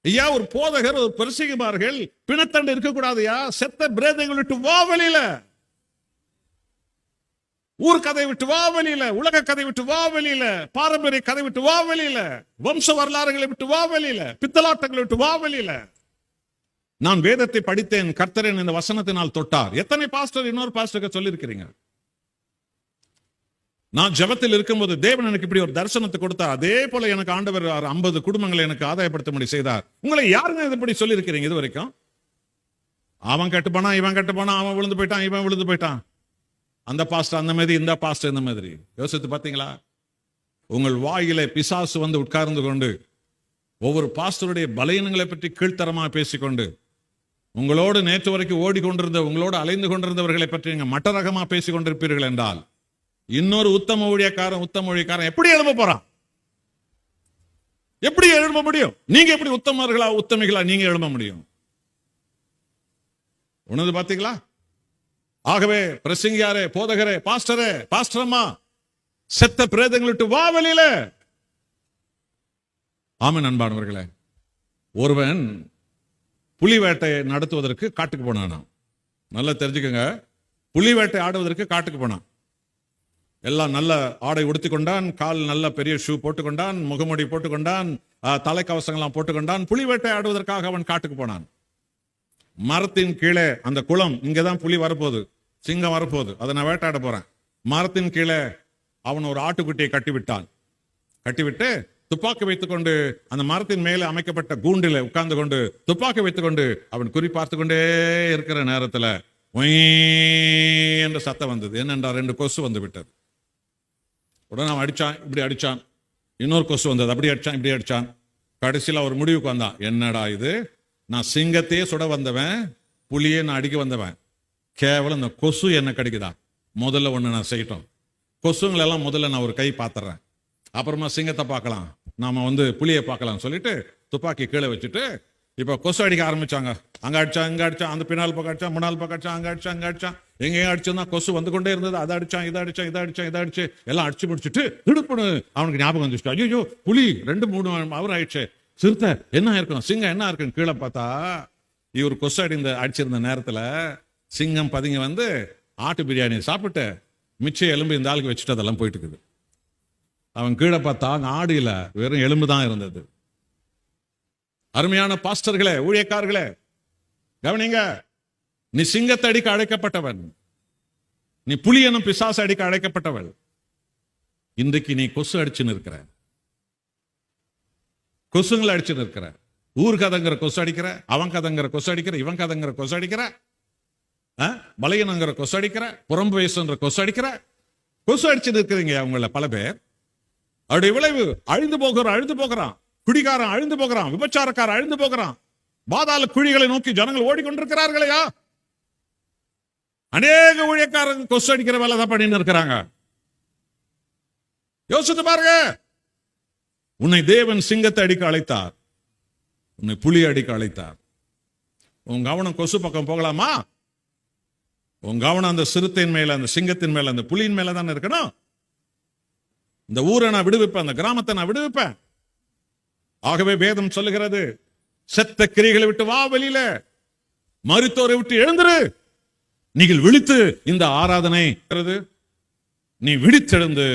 ஐயா ஒரு போதகர், ஒரு பிரசங்கிமார்கள் பிணத்தண்டு இருக்கக்கூடாதுயா, செத்த பிரேதங்கள் விட்டு வா வெளியில, ஊர் கதை விட்டு வா வெளியில, உலக கதை விட்டு வா வெளியில, பாரம்பரிய கதை விட்டு வா வெளியில, வம்ச வரலாறுகளை விட்டு வா வெளியில, பித்தலாட்டங்களை விட்டு வா வெளியில. நான் வேதத்தை படித்தேன், கர்த்தரின் இந்த வசனத்தினால் தொட்டார். எத்தனை பாஸ்டர் இன்னொரு பாஸ்டருக்கு சொல்லி இருக்கிறீங்க? நான் ஜெபத்தில் இருக்கும்போது தேவன் எனக்கு இப்படி ஒரு தரிசனத்தை கொடுத்தார், அதே போல எனக்கு ஆண்டவர் 50 குடும்பங்களை எனக்கு ஆதாயப்படுத்த செய்தார். உங்களை யாருங்க இப்படி சொல்லி இருக்கிறீங்க இது வரைக்கும்? அவன் கட்டு போனா, இவன் கட்டு போனா, அவன் விழுந்து போயிட்டான், இவன் விழுந்து போயிட்டான், அந்த பாஸ்டர் அந்த மாதிரி, இந்த பாஸ்டர் இந்த மாதிரி. யோசித்து பார்த்தீங்களா? உங்கள் வாயிலே பிசாசு வந்து உட்கார்ந்து கொண்டு ஒவ்வொரு பாஸ்டருடைய பலவீனங்களை பற்றி கீழ்த்தரமாக பேசிக்கொண்டு, உங்களோடு நேற்று வரைக்கும் ஓடிக்கொண்டிருந்த, உங்களோடு அலைந்து கொண்டிருந்தவர்களை பற்றி நீங்க மட்டரகமா பேசிக் கொண்டிருப்பீர்கள் என்றால், இன்னொரு உத்தம ஊழியக்காரன் எப்படி எழும்ப போறான்? எப்படி எழும்ப முடியும்? நீங்க எப்படி உத்தமர்களா உத்தமிகளா நீங்க எழும்ப முடியும்? உணர்ந்து பாத்தீங்களா? ஆகவே பிரசங்கியாரே, போதகரே, பாஸ்டரே, பாஸ்டரம்மா, செத்த பிரேதங்களிட்டு வா வெளியில. ஆமென். அன்பானவர்களே, ஒருவன் புலி வேட்டை நடத்துவதற்கு காட்டுக்கு போனான். நல்லா தெரிஞ்சுக்கங்க, புலி வேட்டை ஆடுவதற்கு காட்டுக்கு போனான். எல்லாம் நல்ல ஆடை உடுத்தி கொண்டான், கால் நல்ல பெரிய ஷூ போட்டுக்கொண்டான், முகமுடி போட்டுக்கொண்டான், தலைக்கவசங்கள்லாம் போட்டுக்கொண்டான். புலி வேட்டை ஆடுவதற்காக அவன் காட்டுக்கு போனான். மரத்தின் கீழே, அந்த குளம், இங்கதான் புலி வரப்போகுது, சிங்கம் வரப்போகுது, அதை நான் வேட்டையாட போறேன். மரத்தின் கீழே அவன் ஒரு ஆட்டுக்குட்டியை கட்டிவிட்டான். கட்டிவிட்டு துப்பாக்கி வைத்துக்கொண்டு அந்த மரத்தின் மேலே அமைக்கப்பட்ட கூண்டில உட்கார்ந்து கொண்டு துப்பாக்கி வைத்துக்கொண்டு அவன் குறி பார்த்து கொண்டே இருக்கிற நேரத்தில் என்ற சத்தம் வந்தது. என்னென்றால் 2 கொசு வந்து விட்டது. உடனே அவன் அடிச்சான், இப்படி அடிச்சான். இன்னொரு கொசு வந்தது, அப்படி அடிச்சான், இப்படி அடிச்சான். கடைசியில் ஒரு முடிவுக்கு வந்தான். என்னடா இது, நான் சிங்கத்தையே சுட வந்தவன், புலியே நான் அடிக்க வந்தவன், கேவலம் இந்த கொசு என்ன கடிக்குதா? முதல்ல ஒன்று நான் செய்யட்டும், கொசுங்களெல்லாம் முதல்ல நான் ஒரு கை பார்த்துறேன், அப்புறமா சிங்கத்தை பார்க்கலாம், நாம புலியை பார்க்கலாம் சொல்லிட்டு துப்பாக்கி கீழே வச்சுட்டு இப்போ கொசு அடிக்க ஆரம்பிச்சாங்க. அங்கே அடிச்சான், இங்கே அடிச்சான், அந்த பின்னால் பக்கம் அடிச்சான், முன்னால் பக்கம் அடிச்சான், அங்கே அடிச்சான், அங்கே அடிச்சான், எங்கேயும் அடிச்சுன்னா கொசு வந்து கொண்டே இருந்தது. அதை அடிச்சான், இதை அடிச்சான், இதை அடிச்சான், இதை அடிச்சு எல்லாம் அடிச்சு முடிச்சுட்டு திடுப்புன்னு அவனுக்கு ஞாபகம் வந்துச்சு. ஐயோ, புலி 2-3 அவர் ஆயிடுச்சு, சிறுத்தை என்ன இருக்கும், சிங்கம் என்ன இருக்குன்னு கீழே பார்த்தா, இவர் கொசு அடிச்சிருந்த நேரத்தில் சிங்கம் பதுங்கி ஆட்டு பிரியாணி சாப்பிட்டு மிச்சம் எலும்பு இந்த ஆளுக்கு வச்சுட்டு அதெல்லாம் போயிட்டு இருக்குது. அவன் கீழே பார்த்தா ஆடு இல்ல, வெறும் எலும்பு தான் இருந்தது. அருமையான பாஸ்டர்களே, ஊழியக்காரர்களே, கவனிங்க. நீ சிங்கத்தை அடிக்க அழைக்கப்பட்டவன், நீ புலி எனும் பிசாசு அடிக்க அழைக்கப்பட்டவள். இன்றைக்கு நீ கொசு அடிச்சு நிற்கிற, கொசுங்களை அடிச்சு நிற்கிற. ஊர் கதைங்கிற கொசு அடிக்கிற, அவன் கதைங்கிற கொசு அடிக்கிற, இவன் கதைங்கிற கொசு அடிக்கிற, பலையனங்கிற கொசு அடிக்கிற, புறம்பு வயசுன்ற கொசு அடிக்கிற. கொசு அடிச்சு நிற்கிறீங்க அவங்கள பல பேர். அவருடைய விளைவு அழிந்து போகிறான். குடிகாரன் அழிந்து போகிறான், விபச்சாரக்காரன் அழிந்து போகிறான், பாதாள குழிகளை நோக்கி ஜனங்கள் ஓடிக்கொண்டிருக்கிறார்களையா. அநேக ஊழியக்காரங்க கொசு அடிக்கிற வேலை தான் பண்ணிட்டு இருக்கிறாங்க. யோசித்து பாருங்க. உன்னை தேவன் சிங்கத்தை அடிக்க அழைத்தார், உன்னை புலி அடிக்க அழைத்தார். உன் கவனம் கொசு பக்கம் போகலாமா? உன் கவனம் அந்த சிறுத்தையின் மேல, அந்த சிங்கத்தின் மேல, அந்த புலியின் மேல தான் இருக்கணும். இந்த ஊரை நான் விடுவிப்பேன், அந்த கிராமத்தை நான் விடுவிப்பேன். ஆகவே வேதம் சொல்லுகிறது, செத்த கிரிகளை விட்டு வா வெளியில, மரித்தோரை விட்டு எழுந்துரு. நீங்கள் விழித்து இந்த ஆராதனை, நீ விழித்தெழுந்து.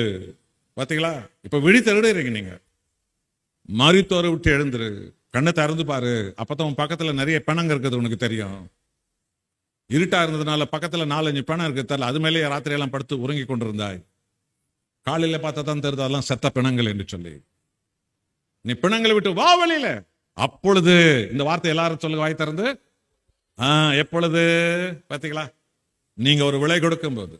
பாத்தீங்களா, இப்ப விழித்தெழுறீங்க நீங்க. மரித்தோரை விட்டு எழுந்துரு, கண்ணை திறந்து பாரு. அப்பதான் உன் பக்கத்துல நிறைய பணங்க இருக்குது உனக்கு தெரியும். இருட்டா இருந்ததுனால பக்கத்துல 4-5 பணம் இருக்கு தெரியல, அது மேலேயே ராத்திரி எல்லாம் படுத்து உறங்கி கொண்டிருந்தாய். காலையில பார்த்தா தான் தெரியுது அதெல்லாம் செத்த பிணங்கள் என்று சொல்லி. நீ பிணங்களை விட்டு வா வெளியில. அப்பொழுது இந்த வார்த்தை எல்லாரும் சொல்லுங்க வாய் திறந்து. எப்பொழுது? பாத்தீங்களா, நீங்க ஒரு விலை கொடுக்கும் போது,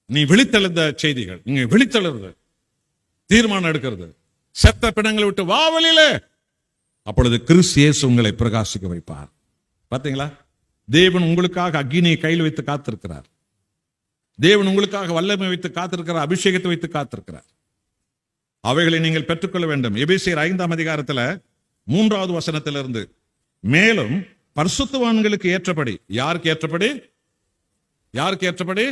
நீ விழித்தெழுந்த செய்திகள், நீங்க விழித்தெழுது, தீர்மானம் எடுக்கிறது, செத்த பிணங்களை விட்டு வா வெளியில. அப்பொழுது கிறிஸ்து இயேசு உங்களை பிரகாசிக்க வைப்பார். பாத்தீங்களா, தேவன் உங்களுக்காக அக்கினியை கையில் வைத்து காத்திருக்கிறார். தேவன் உங்களுக்காக வல்லமை வைத்து காத்திருக்கிறார், அபிஷேகத்தை வைத்து காத்திருக்கிறார். அவைகளை நீங்கள் பெற்றுக்கொள்ள வேண்டும். எபேசியர் 5ஆம் அதிகாரத்தில் 3வது வசனத்திலிருந்து, மேலும் பரிசுத்தவான்களுக்கு ஏற்றபடி. யாருக்கு ஏற்றபடி? யாருக்கு ஏற்றபடி?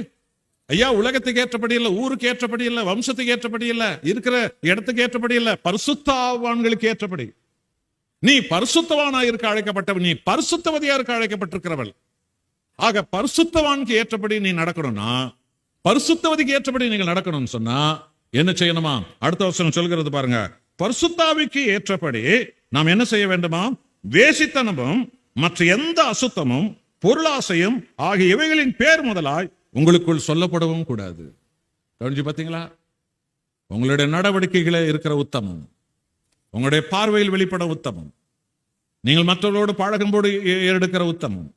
ஐயா, உலகத்துக்கு ஏற்றபடி இல்ல, ஊருக்கு ஏற்றபடி இல்ல, வம்சத்துக்கு ஏற்றபடி இல்ல, இருக்கிற இடத்துக்கு ஏற்றபடி இல்ல, பரிசுத்தவான்களுக்கு ஏற்றபடி. நீ பரிசுத்தவானா இருக்க அழைக்கப்பட்டவள், நீ பரிசுத்தவதியா இருக்க அழைக்கப்பட்டிருக்கிறவள். ஆக பரிசுத்தவானுக்கு ஏற்றபடி நீ நடக்கணும்னா, பரிசுத்தவதிக்கு ஏற்றபடி நீங்கள் நடக்கணும்னு சொன்னா என்ன செய்யணுமா? அடுத்த வசனம் சொல்கிறது பாருங்க. பரிசுத்தாவிக்கு ஏற்றபடி நாம் என்ன செய்ய வேண்டுமா? வேசித்தனமும் மற்ற எந்த அசுத்தமும் பொருளாசையும் ஆகிய இவைகளின் பேர் முதலாய் உங்களுக்குள் சொல்லப்படவும் கூடாது. கவனிச்சு பார்த்தீங்களா? உங்களுடைய நடவடிக்கைகளே இருக்கிற உத்தமம், உங்களுடைய பார்வையில் வெளிப்பட உத்தமம், நீங்கள் மற்றவர்களோடு பழகும்போது எடுக்கிற உத்தமம்.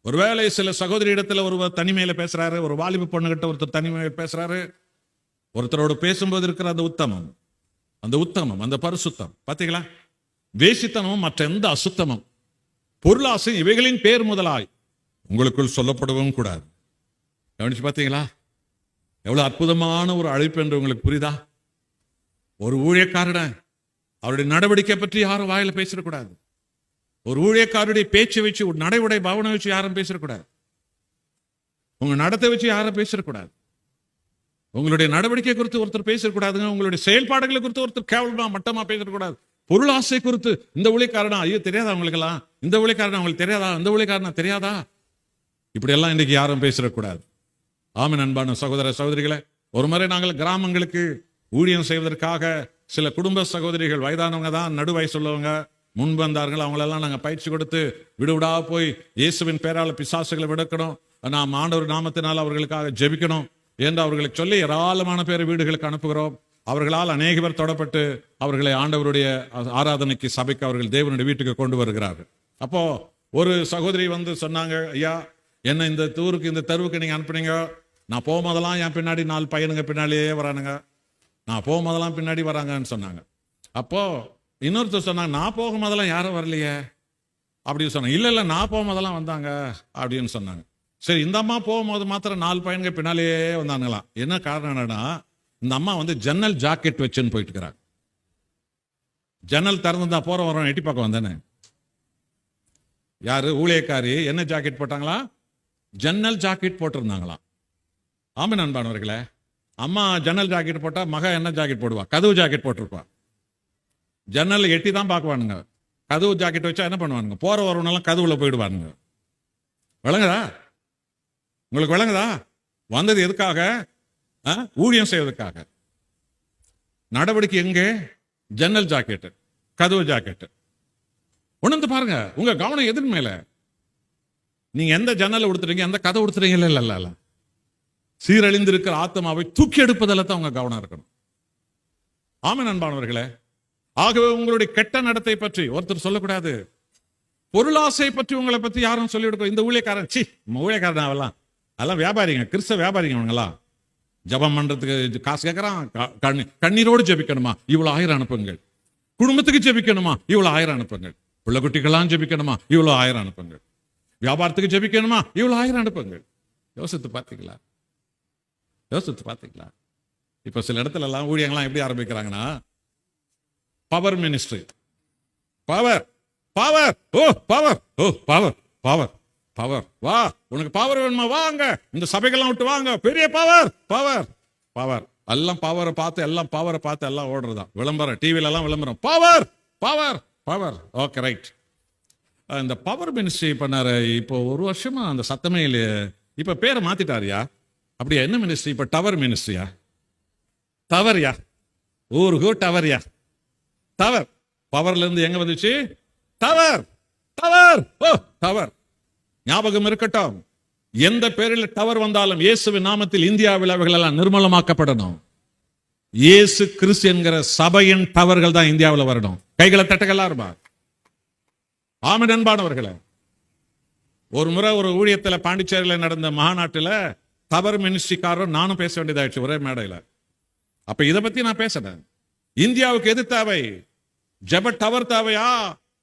ஒருவேளை சில சகோதரி இடத்துல ஒருவர் தனிமையில பேசுறாரு, ஒரு வாலிப பொண்ணுகிட்ட ஒருத்தர் தனிமையில பேசுறாரு, ஒருத்தரோடு பேசும்போது இருக்கிற அந்த உத்தமம், அந்த உத்தமம், அந்த பரிசுத்தம். பாத்தீங்களா? வேசித்தனமும் மற்ற எந்த அசுத்தமும் பொருளாசை இவைகளின் பேர் முதலாய் உங்களுக்குள் சொல்லப்படவும் கூடாது. கவனிச்சு பார்த்தீங்களா? எவ்வளவு அற்புதமான ஒரு அழைப்பு என்று உங்களுக்கு புரியுதா? ஒரு ஊழியக்காரன அவருடைய நடவடிக்கை பற்றி யாரும் வாயில பேசிடக்கூடாது. ஒரு ஊழியக்காரருடைய பேச்சை வச்சு, ஒரு நடைமுறை பவனை வச்சு யாரும் பேசிடக்கூடாது. உங்க நடத்தை வச்சு யாரும் பேசிடக்கூடாது. உங்களுடைய நடவடிக்கை குறித்து ஒருத்தர் பேசக்கூடாதுங்க. உங்களுடைய செயல்பாடுகளை குறித்து ஒருத்தர் கேவலமா மட்டமா பேசக்கூடாது. பொருள் ஆசை குறித்து, இந்த ஊழியக்காரனா, ஐயோ தெரியாதா அவங்களுக்கெல்லாம், இந்த ஊழியக்காரனா அவங்களுக்கு தெரியாதா, இந்த ஊழியக்காரனா தெரியாதா, இப்படி எல்லாம் இன்னைக்கு யாரும் பேசிடக்கூடாது. ஆமென். அன்பான சகோதர சகோதரிகளை, ஒரு முறை நாங்கள் கிராமங்களுக்கு ஊழியம் செய்வதற்காக சில குடும்ப சகோதரிகள், வயதானவங்க தான், நடு வயசுள்ளவங்க முன்பு வந்தார்கள். அவங்களெல்லாம் நாங்கள் பயிற்சி கொடுத்து விடுவிடா போய் இயேசுவின் பேரால் பிசாசுகளை விடக்கணும், நாம் ஆண்டவர் நாமத்தினால் அவர்களுக்காக ஜெபிக்கணும் என்று அவர்களுக்கு சொல்லி ஏராளமான பேர் வீடுகளுக்கு அனுப்புகிறோம். அவர்களால் அநேக பேர் தொடப்பட்டு அவர்களை ஆண்டவருடைய ஆராதனைக்கு, சபைக்கு அவர்கள் தேவனுடைய வீட்டுக்கு கொண்டு வருகிறார்கள். அப்போ ஒரு சகோதரி வந்து சொன்னாங்க, ஐயா என்ன இந்த ஊருக்கு, இந்த தெருவுக்கு நீங்க அனுப்புனீங்க, நான் போகும்போதெல்லாம் என் பின்னாடி 4 பையனுங்க பின்னாடியே வரானுங்க, நான் போகும்போதெல்லாம் பின்னாடி வராங்கன்னு சொன்னாங்க. அப்போ இன்னொருத்தர் சொன்னாங்க, நான் போகும்போதெல்லாம் யாரும் வரலையே அப்படின்னு சொன்னாங்க. இல்ல நான் போகும்போதெல்லாம் வந்தாங்க அப்படின்னு சொன்னாங்க. சரி, இந்த அம்மா போகும்போது மாத்திரம் 4 பையனுங்க பின்னாலேயே வந்தானுங்களாம். என்ன காரணம் என்னன்னா, இந்த அம்மா வந்து ஜன்னல் ஜாக்கெட் வச்சுன்னு போயிட்டு இருக்கிறாங்க. ஜன்னல் திறந்துதான் போற வரோம் எட்டி பக்கம் வந்தானே. யாரு? ஊழியக்காரி என்ன ஜாக்கெட் போட்டாங்களா? ஜன்னல் ஜாக்கெட் போட்டிருந்தாங்களாம். ஆமாம் அன்பானவர்களே, அம்மா ஜன்னல் ஜாக்கெட் போட்டா மக என்ன ஜாக்கெட் போடுவா? கதவு ஜாக்கெட் போட்டிருப்பா. ஜன்னல் எட்டி தான் பார்க்குவானுங்க. கதவு ஜாக்கெட் வச்சா என்ன பண்ணுவானுங்க? போற வரவனெல்லாம் கதவுல போயிடுவானுங்க. விளங்குதா உங்களுக்கு? விளங்குதா? வந்தது எதுக்காக? ஊழியம் செய்வதற்காக. நடவடிக்கை எங்கே? ஜன்னல் ஜாக்கெட், கதவு ஜாக்கெட். உணர்ந்து பாருங்க, உங்க கவனம் எதன் மேல? நீங்க எந்த ஜன்னல் உடுத்துறீங்க, எந்த கதை உடுத்துறீங்க? இல்ல, சீரழிந்திருக்கிற ஆத்மாவை தூக்கி எடுப்பதில் தான் உங்க கவனம் இருக்கணும். ஆமென் அன்பானவர்களே. ஆகவே உங்களுடைய கெட்ட நடத்தை பற்றி ஒருத்தர் சொல்லக்கூடாது. பொருளாசை பற்றி உங்களை பத்தி யாரும் சொல்லிவிடுக்க. இந்த ஊழியக்காரன், ஊழியக்காரன் அவெல்லாம் அதெல்லாம் வியாபாரிங்க, கிறிஸ்தவ வியாபாரிங்க. அவங்கெல்லாம் ஜபம் பண்றதுக்கு காசு கேட்கறான், கண்ணீரோடு ஜெபிக்கணுமா, இவ்வளவு 1000 அனுப்புங்கள். குடும்பத்துக்கு ஜெபிக்கணுமா, இவ்வளவு 1000 அனுப்புங்கள். பிள்ளை குட்டிகளாம் ஜெபிக்கணுமா, இவ்வளவு 1000 அனுப்புங்கள். வியாபாரத்துக்கு ஜெபிக்கணுமா, இவ்வளவு 1000 அனுப்புங்கள். யோசித்து பார்த்தீங்களா? யோசித்து பார்த்தீங்களா? இப்ப சில இடத்துல எல்லாம் ஊழியங்கள்லாம் எப்படி ஆரம்பிக்கிறாங்கன்னா, power ministry. Power power O power O power power power வா, உனக்கு பவர் வேணுமா, வாங்க இந்த சபைகள்லாம் விட்டு வாங்க, பெரிய பவர் பவர் பவர். எல்லாம் பவரை பார்த்து, எல்லாம் பவரை பார்த்து எல்லாம் ஓடுறதான். விளம்பரம், டிவில எல்லாம் விளம்பரம், power power power. Okay right. இந்த பவர் மினிஸ்ட்ரி பண்ணாரு. இப்போ 1 வருஷமா அந்த சத்தமே இல்லையே. இப்ப பேரை மாத்திட்டாரியா? அப்படியா? என்ன மினிஸ்ட்ரி இப்ப? டவர் மினிஸ்ட்ரியா? டவர்யா? ஊருக்கு டவர்யா? டவர். பவர்ல இருந்து எங்க வந்துச்சு? டவர் டவர் ஓ டவர். ஞாபகம் இருக்கட்டும், எந்த பேரில் டவர் வந்தாலும் இயேசுவின் நாமத்தில் இந்தியாவில் அவைகள் எல்லாம் நிர்மூலமாக்கப்படணும். இயேசு கிறிஸ்து என்கிற சபையின் டவர்கள் தான் இந்தியாவில் வரணும். கைகளை தட்டகலாம் இருப்பா. ஆமென் அன்பானவர்களே. ஒரு முறை ஒரு ஊழியத்தில் பாண்டிச்சேரியில் நடந்த மாநாட்டில் டவர் மினிஸ்ட்ரிக்காரர் நானும் பேச வேண்டியதாயிடுச்சு ஒரே மேடையில். அப்ப இதை பத்தி நான் பேசுறேன். இந்தியாவுக்கு எது தேவை? ஜெப டவர் தேவையா?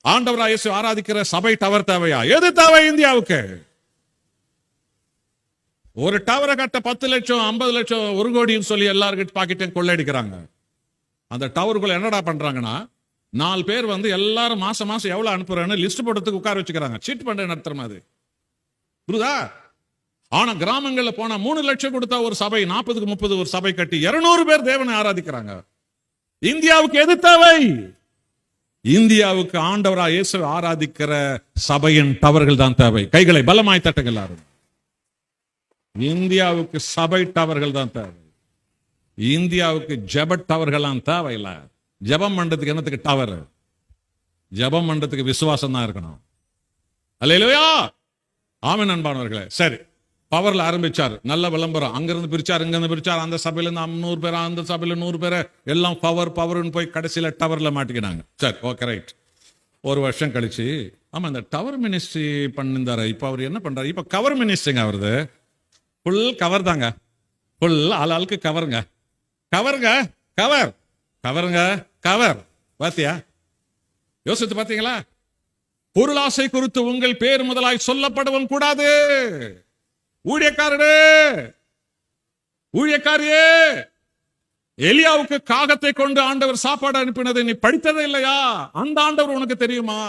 ஆண்டவராய் இயேசு ஆராதிக்கிற சபை டவர் தேவையா? எது தேவை இந்தியாவுக்கு? ஒரு டவரை கட்ட 10 லட்சம் 50 லட்சம் 1 கோடின்னு சொல்லி எல்லாருக்கிட்ட பாக்கிட்டையும் கொள்ளையடிக்கிறாங்க. அந்த டவருக்குள்ள என்னடா பண்றாங்கன்னா, 4 பேர் வந்து எல்லாரும் மாசம் மாசம் எவ்வளவு அனுப்புறேன்னு லிஸ்ட் போடுறதுக்கு உட்கார வச்சுக்கிறாங்க. சீட் பண்ற நடத்துற மாதிரி. புரியுதா? ஆனா கிராமங்கள்ல போனா 3 லட்சம் கொடுத்தா ஒரு சபை, 40க்கு 30 ஒரு சபை கட்டி 200 பேர் தேவனை ஆராதிக்கிறாங்க. இந்தியாவுக்கு எது தேவை? இந்தியாவுக்கு ஆண்டவராக இயேசுவை ஆராதிக்கிற சபையின் டவர்கள் தான் தேவை. கைகளை பலமாய் தட்டுங்க எல்லாரும். இந்தியாவுக்கு சபை டவர்கள் தான் தேவை. இந்தியாவுக்கு ஜெப டவர்கள்லாம் தேவையில்லை. ஜெபம் பண்றதுக்கு என்னத்துக்கு டவர்? ஜெபம் பண்றதுக்கு விசுவாசம் தான் இருக்கணும். அல்லேலூயா. ஆமென் அன்பானவர்களே. சரி, பவர்ல ஆரம்பிச்சார், நல்ல விளம்பரம். அங்கிருந்து பிரிச்சார், இங்கிருந்து பிரிச்சார், அந்த சபையில இருந்து 100 பேர், அந்த சபையில 100 பேர், எல்லாம் பவர்னு போய் கடைசியில டவர்ல மாட்டிக்கினாங்க. சரி, ஓகே, ரைட். ஒரு வருஷம் கழிச்சு, ஆமா, இந்த டவர் மினிஸ்ட்ரி பண்ணிருந்தாரு. இப்ப அவர் என்ன பண்றாரு? இப்ப கவர் மினிஸ்ட்ரிங்க. அவரது ஃபுல் கவர் தாங்க. ஃபுல் ஆளுக்கு கவருங்க, கவருங்க, கவர், கவருங்க, கவர். பாத்தியா? யோசித்து பாத்தீங்களா? பொருளாசை குறித்து உங்கள் பேர் முதலாய் சொல்லப்படவும் கூடாது. ஊழியக்காரரே, ஊழியக்காரியே, எலியாவுக்கு காகத்தை கொண்டு ஆண்டவர் சாப்பாடு அனுப்பினதை நீ படித்ததே இல்லையா? அந்த ஆண்டவர் உனக்கு தெரியுமா?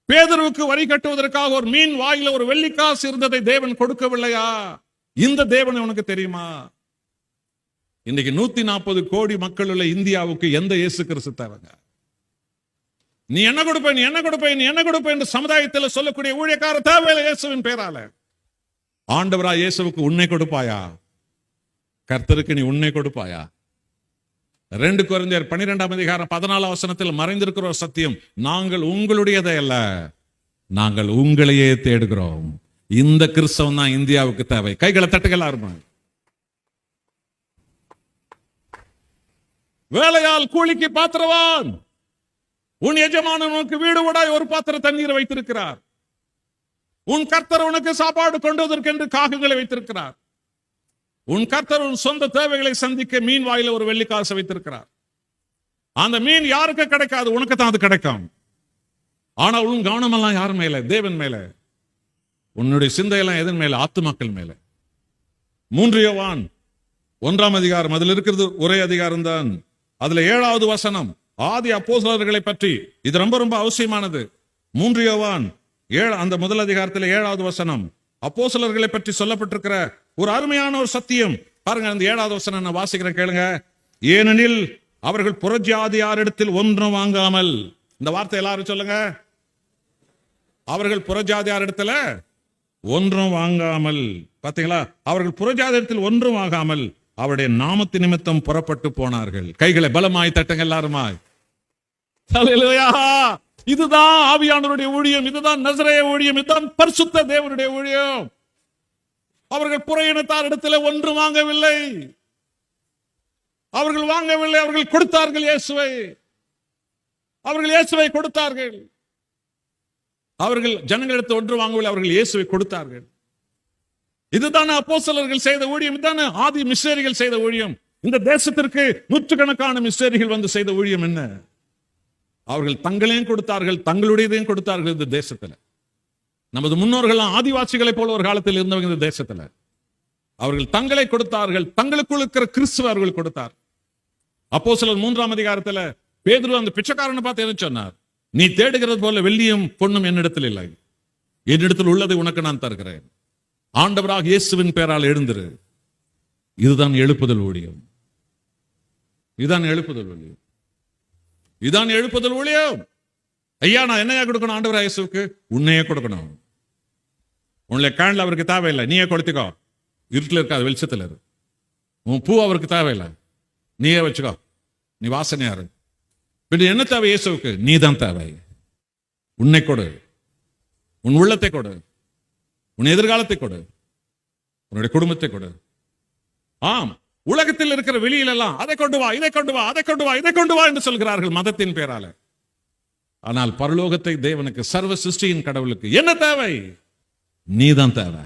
பேதுருவுக்கு வரி கட்டுவதற்காக ஒரு மீன் வாயில ஒரு வெள்ளிக்காசு இருந்ததை தேவன் கொடுக்கவில்லையா? இந்த தேவன் உனக்கு தெரியுமா? இன்னைக்கு 140 கோடி மக்கள் உள்ள இந்தியாவுக்கு எந்த இயேசு கிறிஸ்து தேவைங்க? நீ என்ன கொடுப்ப, நீ என்ன கொடுப்ப, நீ என்ன கொடுப்ப என்று சமுதாயத்தில் சொல்லக்கூடிய ஊழியக்கார தேவையில்லை. இயேசுவின் பேரால ஆண்டவரா இயேசுவுக்கு உன்னை கொடுப்பாயா? கர்த்தருக்கு நீ உன்னை கொடுப்பாயா? 2 கொரிந்தியர் 12ஆம் அதிகாரம் 14ஆம் வசனத்தில் மறைந்திருக்கிற ஒரு சத்தியம், நாங்கள் உங்களுடையதே அல்ல, நாங்கள் உங்களையே தேடுகிறோம். இந்த கிறிஸ்தவம் தான் இந்தியாவுக்கு தேவை. கைகளை தட்டுகளா இருப்பாங்க. வேலையால் கூலிக்கு பாத்திரவான், உன் எஜமானன் உனக்கு வீடு விடாய் ஒரு பாத்திர தண்ணீர் வைத்திருக்கிறார். உன் கர்த்தர் உனக்கு சாப்பாடு கொண்டுவதற்கென்று காகங்களை வைத்திருக்கிறார். உன் கர்த்தர் உன் சொந்த தேவைகளை சந்திக்க மீன் வாயில ஒரு வெள்ளிக்காசு வைத்திருக்கிறார். அந்த மீன் யாருக்கு கிடைக்காது, உனக்கு தான் அது கிடைக்கும். ஆனா உன் கவனமெல்லாம் யார் மேல? தேவன் மேல. உன்னுடைய சிந்தையெல்லாம் எதன் மேல? ஆத்துமாக்கள் மேல. 3 யோவான் 1ஆம் அதிகாரம், அதில் இருக்கிறது ஒரே அதிகாரம் தான். அதுல 7வது வசனம், ஆதி அப்போஸ்தலர்களை பற்றி. இது ரொம்ப ரொம்ப அவசியமானது. 3 யோவான் 7 அந்த முதல் அதிகாரத்தில் 7வது வசனம், அப்போஸ்தலர்களை பற்றி சொல்லப்பட்டிருக்கிற ஒரு அருமையான ஒரு சத்தியம். பாருங்க, அந்த 7வது வசனம் நான் வாசிக்கிறேன், கேளுங்க. ஏனெனில் அவர்கள் புறஜாதியாரிடத்தில் ஒன்றும் வாங்காமல், இந்த வார்த்தை எல்லாரும் சொல்லுங்க, அவர்கள் புறஜாதியாரிடத்துல ஒன்றும் வாங்காமல். பாத்தீங்களா? அவர்கள் புறஜாதியாரிடத்தில் ஒன்றும் வாங்காமல் அவருடைய நாமத்து நிமித்தம் புறப்பட்டு போனார்கள். கைகளை பலமாய் தட்டுங்க எல்லாருமாய். ஹல்லேலூயா. இதுதான் ஆவியானவருடைய ஊழியம், இதுதான் நசரேய ஊழியம், இதுதான் பரிசுத்த தேவனுடைய ஊழியம். அவர்கள் புற இனத்தாரிடத்தில் ஒன்று வாங்கவில்லை, அவர்கள் வாங்கவில்லை, அவர்கள் கொடுத்தார்கள் இயேசுவை. அவர்கள் இயேசுவை கொடுத்தார்கள். அவர்கள் ஜனங்களிடத்தில் ஒன்று வாங்கவில்லை, அவர்கள் இயேசுவை கொடுத்தார்கள். இதுதானே அப்போஸ்தலர்கள் செய்த ஊழியம், இதுதானே ஆதி மிஷனரிகள் செய்த ஊழியம். இந்த தேசத்திற்கு நூற்றுக்கணக்கான மிஷனரிகள் வந்து செய்த ஊழியம் என்ன? அவர்கள் தங்களையும் கொடுத்தார்கள், தங்களுடையதையும் கொடுத்தார்கள். இந்த தேசத்துல நமது முன்னோர்கள் ஆதிவாசிகளை போல ஒரு காலத்தில் இருந்தவங்க இந்த தேசத்துல. அவர்கள் தங்களை கொடுத்தார்கள், தங்களுக்குள் இருக்கிற கிறிஸ்துவ அவர்கள் கொடுத்தார். அப்போஸ்தலர் 3ஆம் அதிகாரத்துல பேதுரு அந்த பிச்சைக்காரனை பார்த்து என்ன சொன்னார்? நீ தேடுகிறது போல வெள்ளியும் பொன்னும் என்னிடத்தில் இல்லை, என்னிடத்தில் உள்ளதை உனக்கு நான் தருகிறேன். ஆண்டவராக இயேசுவின் பெயரால் எழுந்திரு. இதுதான் எழுப்புதல் ஊழியம். இதுதான் எழுப்புதல் ஊழியம். இதுதான் எழுப்புதல் ஊழியம். ஐயா, நான் என்னையா கொடுக்கணும் ஆண்டவராக இயேசுவுக்கு? உன்னையே கொடுக்கணும். உன்னை கேண்டில் அவருக்கு தேவையில்லை, நீயே கொடுத்துக்கோ. இருட்டில் இருக்காது, வெளிச்சத்தில் இரு. உன் பூ அவருக்கு தேவையில்லை, நீயே வச்சுக்கோ. நீ வாசனையாரு. பின் என்ன தேவை இயேசுவுக்கு? நீ தான் தேவை. உன்னை கொடு, உன் உள்ளத்தை கொடு, உன் எதிர்காலத்தை கொடு, உன்னுடைய குடும்பத்தை கொடு. ஆம், உலகத்தில் இருக்கிற வெளியில எல்லாம் அதை கொண்டு வா, இதை கொண்டு வா, அதை கொண்டு வா, இதை கொண்டு வா என்று சொல்கிறார்கள் மதத்தின் பேரால. ஆனால் பரலோகத்தை தேவனுக்கு, சர்வ சிருஷ்டியின் கடவுளுக்கு என்ன தேவை? நீ தான் தேவை,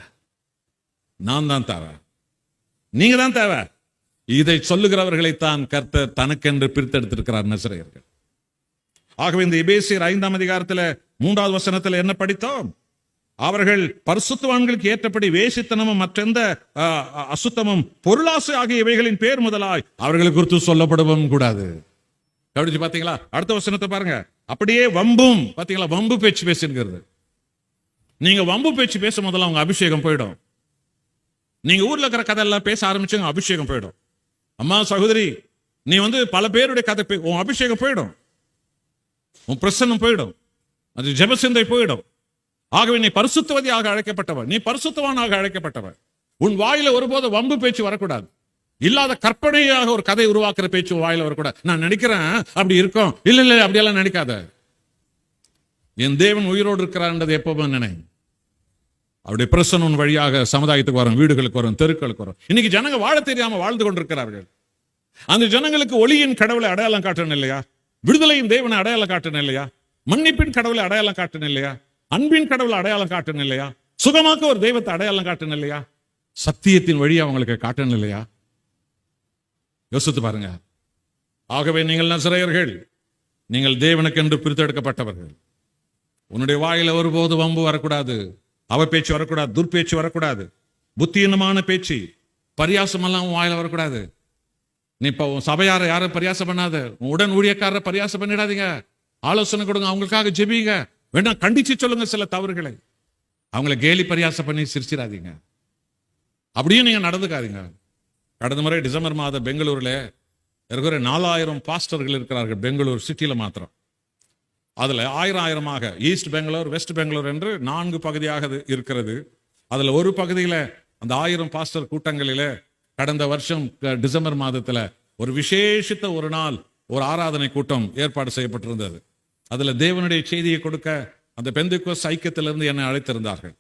நான் தான் தேவை, நீங்க தான் தேவை. இதை சொல்லுகிறவர்களைத்தான் கர்த்தர் தனக்கென்று பிரித்தெடுத்திருக்கிறார் நசரேயர்கள். ஆகவே இந்த எபேசியர் 5ஆம் அதிகாரத்தில் 3வது வசனத்தில் என்ன படித்தோம்? அவர்கள் பரிசுத்தவான்களுக்கு ஏற்றபடி வேசித்தனமும் மற்றெந்த அசுத்தமும் பொருளாசை ஆகிய இவைகளின் பேர் முதலாய் அவர்களை குறித்து சொல்லப்படவும் கூடாது. கவனிச்சு பாத்தீங்களா? அடுத்த வசனத்தை பாருங்க. அப்படியே வம்பும், பாத்தீங்களா, வம்பு பேச்சு பேசுங்கிறது. நீங்க வம்பு பேச்சு பேசும் முதல்ல அவங்க அபிஷேகம் போயிடும். நீங்க ஊர்ல இருக்கிற கதை எல்லாம் பேச ஆரம்பிச்சுங்க, அபிஷேகம் போயிடும். அம்மா சகோதரி, நீ பல பேருடைய கதை உன் அபிஷேகம் போயிடும். உன் பிரசன்னம் போயிடும், அது ஜெபசிந்தை போயிடும். ஆகவே நீ பரிசுத்தவதியாக அழைக்கப்பட்டவர், நீ பரிசுத்தவானாக அழைக்கப்பட்டவர். உன் வாயில ஒருபோது வம்பு பேச்சு வரக்கூடாது. இல்லாத கற்பனையாக ஒரு கதை உருவாக்குற பேச்சு வாயில வரக்கூடாது. நான் நினைக்கிறேன் அப்படி இருக்கும், இல்ல இல்ல அப்படியெல்லாம் நினைக்காத. என் தேவன் உயிரோடு இருக்கிறார்ன்றது எப்பவும் நினை. அவருடைய பிரசன்னம் வழியாக சமுதாயத்துக்கு வரும், வீடுகளுக்கு வரும், தெருக்களுக்கு வரும். இன்னைக்கு ஜனங்க வாழ தெரியாம வாழ்ந்து கொண்டிருக்கிறார்கள். அந்த ஜனங்களுக்கு ஒளியின் கடவுளை அடையாளம் காட்டணும் இல்லையா? விடுதலையின் தேவனை அடையாளம் காட்டணும் இல்லையா? மன்னிப்பின் கடவுளை அடையாளம் காட்டணும் இல்லையா? அன்பின் கடவுளை அடையாளம் காட்டணும் இல்லையா? சுகமாக்க ஒரு தெய்வத்தை அடையாளம் காட்டணும் இல்லையா? சத்தியத்தின் வழி அவங்களுக்கு காட்டணும் இல்லையா? யோசித்து பாருங்க. ஆகவே நீங்கள் நசரேயர்கள், நீங்கள் தேவனுக்கென்று பிரித்தெடுக்கப்பட்டவர்கள். உன்னுடைய வாயில ஒருபோது வம்பு வரக்கூடாது, அவ பேச்சு வரக்கூடாது, துர்பேச்சு வரக்கூடாது, புத்தியீனமான பேச்சு, பரியாசம் எல்லாம் வாயில வரக்கூடாது. நீ இப்போ சபையார யாரும் பரியாசம் பண்ணாத, உடன் ஊழியக்காரரை பரியாசம் பண்ணிடாதீங்க. ஆலோசனை கொடுங்க, அவங்களுக்காக ஜெபிங்க, வேண்டாம் கண்டிச்சு சொல்லுங்க சில தவறுகளை. அவங்கள கேலி பரியாசம் பண்ணி சிரிச்சிடாதீங்க, அப்படியும் நீங்க நடந்துக்காதீங்க. கடந்த முறை டிசம்பர் மாதம் பெங்களூர்ல இருக்கிற 4000 பாஸ்டர்கள் இருக்கிறார்கள் பெங்களூர் சிட்டியில மாத்திரம். அதுல 1000 ஈஸ்ட் பெங்களூர், வெஸ்ட் பெங்களூர் என்று 4 பகுதியாக இருக்கிறது. அதுல ஒரு பகுதியில அந்த 1000 பாஸ்டர் கூட்டங்களில கடந்த வருஷம் டிசம்பர் மாதத்துல ஒரு விசேஷித்த ஒரு நாள் ஒரு ஆராதனை கூட்டம் ஏற்பாடு செய்யப்பட்டிருந்தது. அதுல தேவனுடைய செய்தியை கொடுக்க அந்த பெந்தெக்கோஸ்து ஐக்கியத்திலிருந்து என்னை அழைத்திருந்தார்கள்.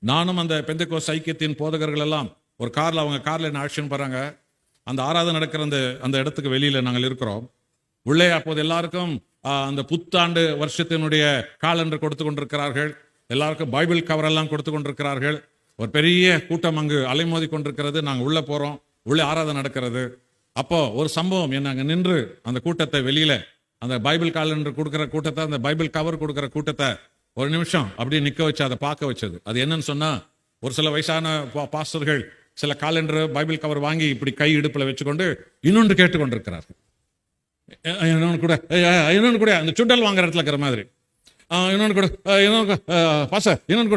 நானும் அந்த பெந்தெக்கோஸ்து ஐக்கியத்தின் போதகர்கள் எல்லாம் ஒரு கார்ல, அவங்க கார்ல என்ன அழைச்சின்னு போறாங்க. அந்த ஆராதனை நடக்கிற அந்த இடத்துக்கு வெளியில நாங்கள் இருக்கிறோம். உள்ளே அப்போது எல்லாருக்கும் அந்த புத்தாண்டு வருஷத்தினுடைய காலண்டர் கொடுத்து கொண்டிருக்கிறார்கள். எல்லாருக்கும் பைபிள் கவர் எல்லாம் கொடுத்து கொண்டிருக்கிறார்கள். ஒரு பெரிய கூட்டம் அங்கு அலைமோதி கொண்டிருக்கிறது. நாங்கள் உள்ள போறோம், உள்ளே ஆராதனை நடக்கிறது. அப்போ ஒரு சம்பவம், என்ன அங்க நின்று அந்த கூட்டத்தை வெளியில, அந்த பைபிள் காலண்டர் கொடுக்கிற கூட்டத்தை, அந்த பைபிள் கவர் கொடுக்கிற கூட்டத்தை ஒரு நிமிஷம் அப்படியே நிக்க வச்சு அதை பார்க்க வச்சது. அது என்னன்னு சொன்னா, ஒரு சில வயசான பாஸ்டர்கள் சில காலண்டர் பைபிள் கவர் வாங்கி இப்படி கை இடுப்புல வச்சுக்கொண்டு இன்னொன்று கேட்டுக்கொண்டிருக்கிறார்கள். இன்னொன்று கூட அந்த சுண்டல் வாங்குற இடத்துல இருக்கிற மாதிரி, இன்னொன்று கூட, இன்னொன்று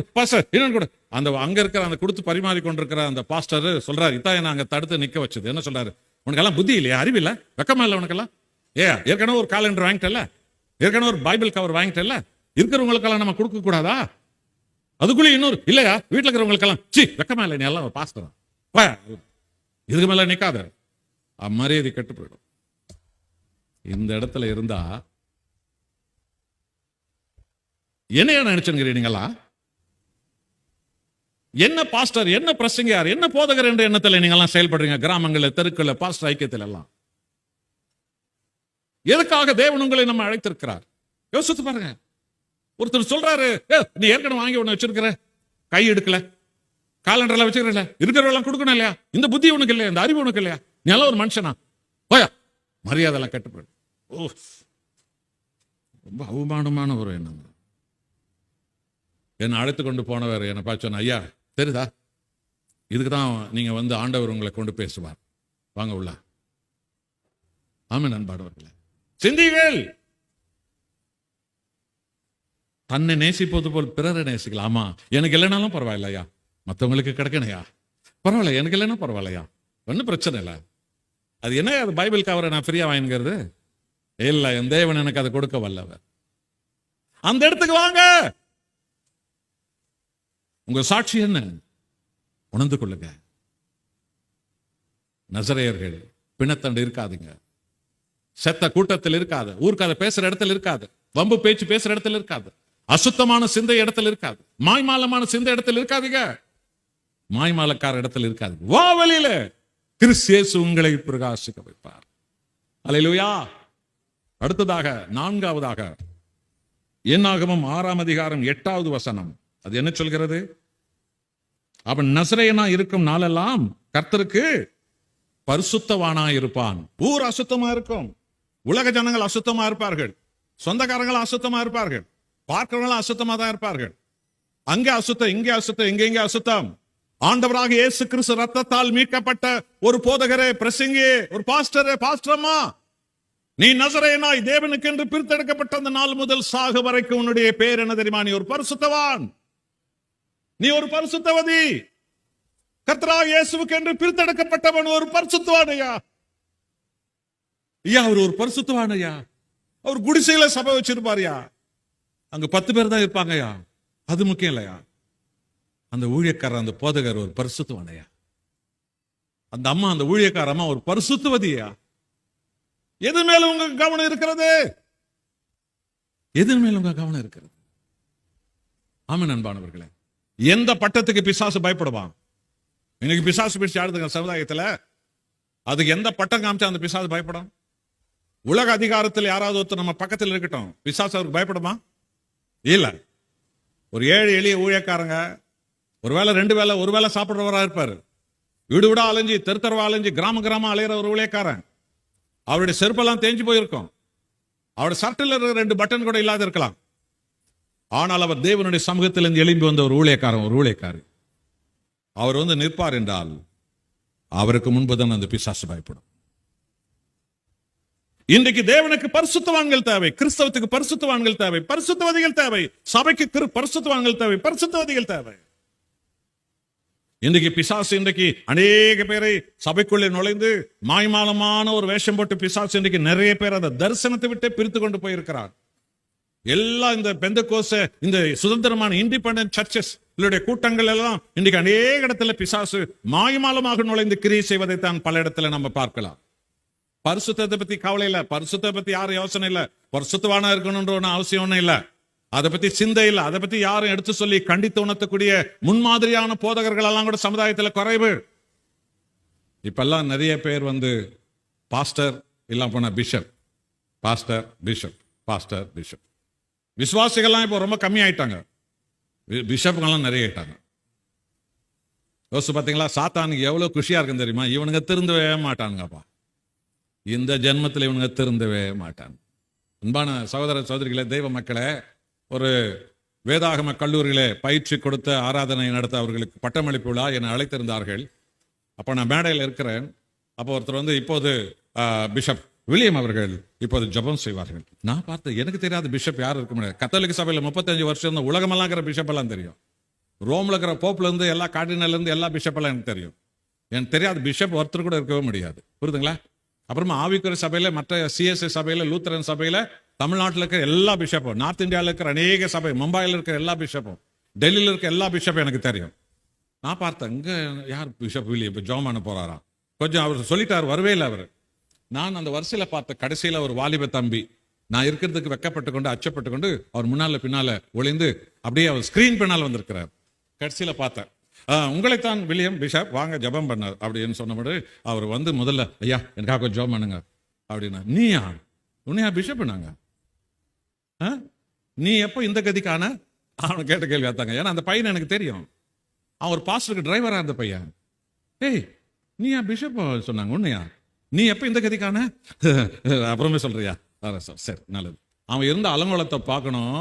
கூட. அந்த அங்க இருக்கிற அந்த கொடுத்து பரிமாறி கொண்டிருக்கிற அந்த பாஸ்டர் சொல்றாரு, இதான் அங்க தடுத்து நிக்க வச்சது. என்ன சொல்றாரு, உனக்கெல்லாம் புத்தி இல்லையா, அறிவில்ல, வெக்கமா இல்ல உனக்கெல்லாம்? ஏற்கனவே ஒரு காலண்டர் வாங்கிட்டல, ஏற்கனவே ஒரு பைபிள் கவர் வாங்கிட்டல, இருக்கிறவங்களுக்கெல்லாம் நம்ம கொடுக்க கூடாதா? அதுக்குள்ளே இன்னொரு இல்லையா, வீட்டுல இருக்கிறவங்களுக்கெல்லாம் சி வெக்கமா இல்லை, நீ எல்லாம் பாஸ்டரா, இதுக்கு மேல நிக்காத, மரியாதை கெட்டு போயிடும். இந்த இடத்துல இருந்தா என்ன நினைச்சுங்கிறீங்களா? என்ன பாஸ்டர், என்ன பிரசங்கியார், என்ன போதகர் என்ற எண்ணத்தில் நீங்க எல்லாம் செயல்படுறீங்க கிராமங்கள்ல, தெருக்கள்ல, பாஸ்டர் ஐக்கியத்தில் எல்லாம். எதுக்காக தேவன் உங்களை நம்ம அழைத்திருக்கிறார்? யோசித்து பாருங்க. ஒருத்தர் சொல்றாரு, நீ ஏற்கனவே வாங்கி ஒண்ணு வச்சிருக்கிற, கை எடுக்கல, காலண்டர்ல வச்சிருக்கல, இருக்கிறவெல்லாம் கொடுக்கணும் இல்லையா? இந்த புத்தி உனக்கு இல்லையா, இந்த அறிவு உனக்கு இல்லையா? நீ எல்லாம் ஒரு மனுஷனா? போயா, மரியாதை எல்லாம் கெட்டு போயிடும். ரொம்ப அவமானமான ஒரு எண்ணம். என்னை அழைத்து கொண்டு போனவர் என்னை பார்த்து சொன்ன, ஐயா தெரியுதா, இதுக்குதான் நீங்க வந்து ஆண்டவர் உங்களை கொண்டு பேசுவார், வாங்க உள்ள. ஆமாம் நண்பாடவர்களே, சிந்திகள். தன்னை நேசிப்பது போல் பிறரை நேசிக்கலாம். ஆமா, எனக்கு இல்லைனாலும் பரவாயில்லையா, மற்றவங்களுக்கு கிடைக்கணையா, பரவாயில்ல, எனக்கு இல்லைன்னா பரவாயில்லையா, ஒன்றும் பிரச்சனை இல்லை. அது என்ன, அது பைபிள் கவரை நான் ஃப்ரீயா வாங்கிக்கிறது இல்ல, என் தேவன் எனக்கு அதை கொடுக்க வல்லவர். அந்த இடத்துக்கு வாங்க, உங்க சாட்சி என்ன உணர்ந்து கொள்ளுங்க. நசரேயர்கள் பிணத்தண்டு இருக்காதுங்க, செத்த கூட்டத்தில் இருக்காது, ஊர்க்காத பேசுற இடத்துல இருக்காது, வம்பு பேச்சு பேசுற இடத்துல இருக்காது, அசுத்தமான சிந்தை இடத்துல இருக்காது, மாய்மாலமான சிந்தை இடத்துல இருக்காதுங்க, மாய்மாலக்கார இடத்துல இருக்காது. வா வெளியில, கிறிஸ்து இயேசு உங்களை பிரகாசிக்க வைப்பார். அல்லேலூயா. அடுத்ததாக 4ஆவதாக என்னாகமம் 6ஆம் அதிகாரம் 8வது வசனம். அது என்ன சொல்கிறது? அவன் நசரேயனா இருக்கும் நாளெல்லாம் கர்த்தருக்கு பரிசுத்தவானா இருப்பான். ஊர் அசுத்தமா இருக்கும், உலக ஜனங்கள் அசுத்தமா இருப்பார்கள், சொந்தக்காரங்கள் அசுத்தமா இருப்பார்கள், பார்க்கிறவர்கள் அசுத்தமா தான் இருப்பார்கள். அங்க அசுத்தம், இங்கே அசுத்தம், எங்க அசுத்தம். ஆண்டவராக இயேசு கிறிஸ்து ரத்தத்தால் மீட்கப்பட்ட ஒரு போதகரே, பிரசங்கி, ஒரு பாஸ்டரே, பாஸ்டரம்மா, நீ நசரேயனாய் தேவனுக்கு என்று பிரித்தெடுக்கப்பட்ட அந்த நாள் முதல் சாகு வரைக்கும் உன்னுடைய பேர் என்ன தெரியுமா? நீ ஒரு பரிசுத்தவான், நீ ஒரு பரிசுத்தவதி. கர்த்தராகிய இயேசுவுக்கு என்று பிரித்தெடுக்கப்பட்டவன் ஒரு பரிசுத்தவான் ஐயா. ஐயா அவர் ஒரு பரிசுத்தவான் ஐயா. அவர் குடிசையில சபை வச்சிருப்பாருயா, அங்க 10 பேர் தான் இருப்பாங்கயா, அது முக்கியம் இல்லையா. அந்த ஊழியக்காரர், அந்த போதகர் ஒரு பரிசுத்தவானையா, அந்த அம்மா, அந்த ஊழியக்கார அம்மா ஒரு பரிசுத்தவதியா. எது மேல உங்க கவனம் இருக்கிறது? எது மேல உங்க கவனம் இருக்கிறது? ஆமென் அன்பானவர்களே. எந்த பட்டத்துக்கு பிசாசு பயப்படுவான்? இன்னைக்கு பிசாசு பிடிச்சு ஆடுதுங்க சமுதாயத்துல. அதுக்கு எந்த பட்டம் காமிச்சா அந்த பிசாசு பயப்படும்? உலக அதிகாரத்தில் யாராவது ஒருத்தர் நம்ம பக்கத்தில் இருக்கட்டும், பிசாசு அவருக்கு பயப்படுமா? இல்ல. ஒரு ஏழை எளிய ஊழியக்காரங்க, ஒருவேளை 2 வேளை, ஒரு வேளை சாப்பிடுறவரா இருப்பாரு, வீடு வீடா அலைஞ்சி, தெருத்தரவா அலைஞ்சி, கிராம கிராமம் அலையிற ஒரு ஊழியக்காரன். அவருடைய செருப்பெல்லாம் தேஞ்சு போயிருக்கும், அவருடைய சட்டையில் இருக்கிற 2 பட்டன் கூட இல்லாத இருக்கலாம். ஆனால் அவர் தேவனுடைய சமூகத்திலிருந்து எழும்பி வந்த ஒரு ஊழியக்காரன், ஒரு ஊழியக்காரி. அவர் வந்து நிற்பார் என்றால் அவருக்கு முன்புதான் அந்த பிசாசு பயப்படும். இன்றைக்கு தேவனுக்கு பரிசுத்தவான்கள் தேவை, கிறிஸ்தவத்துக்கு பரிசுத்தவான்கள் தேவை, பரிசுத்தவாதிகள் தேவை, சபைக்கு பரிசுத்தவான்கள் தேவை, பரிசுத்தவாதிகள் தேவை. இன்றைக்கு பிசாசு இன்றைக்கு அநேக பேரை சபைக்குள்ளே நுழைந்து மாய்மாலமான ஒரு வேஷம் போட்டு பிசாசு இன்றைக்கு நிறைய பேர் அந்த தரிசனத்தை விட்டு பிரித்து கொண்டு போயிருக்கிறார். எல்லாம் இந்த பெந்தெகோஸ்தே, இந்த சுதந்திரமான இண்டிபெண்டன்ட் சர்ச்சஸ் கூட்டங்கள் எல்லாம் இன்றைக்கு அநேக இடத்துல பிசாசு மாய்மாலமாக நுழைந்து கிரியை செய்வதைத்தான் பல இடத்துல நம்ம பார்க்கலாம். பரிசுத்தத்தை பத்தி கவலை இல்ல, பரிசுத்தை பத்தி யாரும் யோசனை இல்ல, பரிசுத்தவானா இருக்கணும்ன்ற ஒன்னும் அவசியம் ஒன்னும் இல்ல, அதை பத்தி சிந்தை இல்ல, அதை பத்தி யாரும் எடுத்து சொல்லி கண்டித்து உணர்த்தக்கூடிய முன்மாதிரியான போதகர்கள் எல்லாம் கூட சமுதாயத்தில் குறைவு. இப்பெல்லாம் நிறைய பேர் வந்து பாஸ்டர் இல்லாம போன bishop, pastor bishop, pastor bishop. விசுவாசிகள்லாம் இப்போ ரொம்ப கம்மி ஆயிட்டாங்க, பிஷப்கள்லாம் நிறைய ஆயிட்டாங்க. யோசிச்சு பார்த்தீங்களா? சாத்தானுக்கு எவ்வளவு குஷியா இருக்குன்னு தெரியுமா? இவனுங்க திருந்தவே மாட்டானுங்கப்பா, இந்த ஜென்மத்தில் இவனுங்க திருந்தவே மாட்டாங்க. அன்பான சகோதர சகோதரிகளே, தெய்வ மக்களே, ஒரு வேதாகம கல்லூரியிலே பயிற்சி கொடுத்த ஆராதனை நடத்த அவர்களுக்கு பட்டமளிப்பு விழா என்னை அழைத்திருந்தார்கள். அப்போ நான் மேடையில் இருக்கிறேன். அப்போ ஒருத்தர் வந்து, இப்போது பிஷப் வில்லியம் அவர்கள் இப்போது ஜெபம் செய்வார்கள். நான் பார்த்து, எனக்கு தெரியாத பிஷப் யாரும் இருக்க முடியாது. கத்தோலிக்க சபையில் 35 வருஷம் உலகமெல்லாம் இருக்கிற பிஷப் எல்லாம் தெரியும். ரோம்ல இருக்கிற போப்ல இருந்து எல்லா கார்டினல்ல இருந்து எல்லா பிஷப் எல்லாம் எனக்கு தெரியும். எனக்கு தெரியாத பிஷப் ஒருத்தர் கூட இருக்கவே முடியாது. புரியுதுங்களா? அப்புறமா ஆவிக்குரிய சபையில, மற்ற சிஎஸ்ஐ சபையில, லூத்தரன் சபையில, தமிழ்நாட்டில் இருக்கிற எல்லா பிஷப்பும், நார்த் இந்தியாவில் இருக்கிற அநேக சபை, மும்பையில் இருக்கிற எல்லா பிஷப்பும், டெல்லியில் இருக்கிற எல்லா பிஷப்பும் எனக்கு தெரியும். நான் பார்த்தேன், இங்க யார் பிஷப் வில்லியம் இப்போ ஜெபம் பண்ண போறாராம். கொஞ்சம் அவர் சொல்லிட்டார், வரவே இல்லை அவர். நான் அந்த வரிசையில பார்த்த கடைசியில் ஒரு வாலிப தம்பி, நான் இருக்கிறதுக்கு வெக்கப்பட்டு கொண்டு அச்சப்பட்டு கொண்டு அவர் முன்னால பின்னால ஒளிந்து அப்படியே அவர் ஸ்கிரீன் பின்னால் வந்திருக்கிறார். கடைசியில பார்த்தேன், உங்களைத்தான் வில்லியம் பிஷப் வாங்க ஜெபம் பண்ணார் அப்படின்னு சொன்னபோது அவர் வந்து முதல்ல, ஐயா எனக்காக கொஞ்சம் ஜெபம் பண்ணுங்க அப்படின்னா. நீயா? உன்னையா பிஷப் நாங்க? நீ எப்போ இந்த கதிக்கான? அவனை கேட்ட கேள்வி ஆத்தாங்க. ஏன்னா அந்த பையன் எனக்கு தெரியும், அவன் ஒரு பாஸ்டருக்கு டிரைவரா இருந்த பையன். ஏய் நீயா பிஷப் சொன்னாங்க? உன்னையா? நீ எப்போ இந்த கதிக்கான? அப்புறமே சொல்றியா? சரி நல்லது. அவன் இருந்த அலங்கோலத்தை பார்க்கணும்.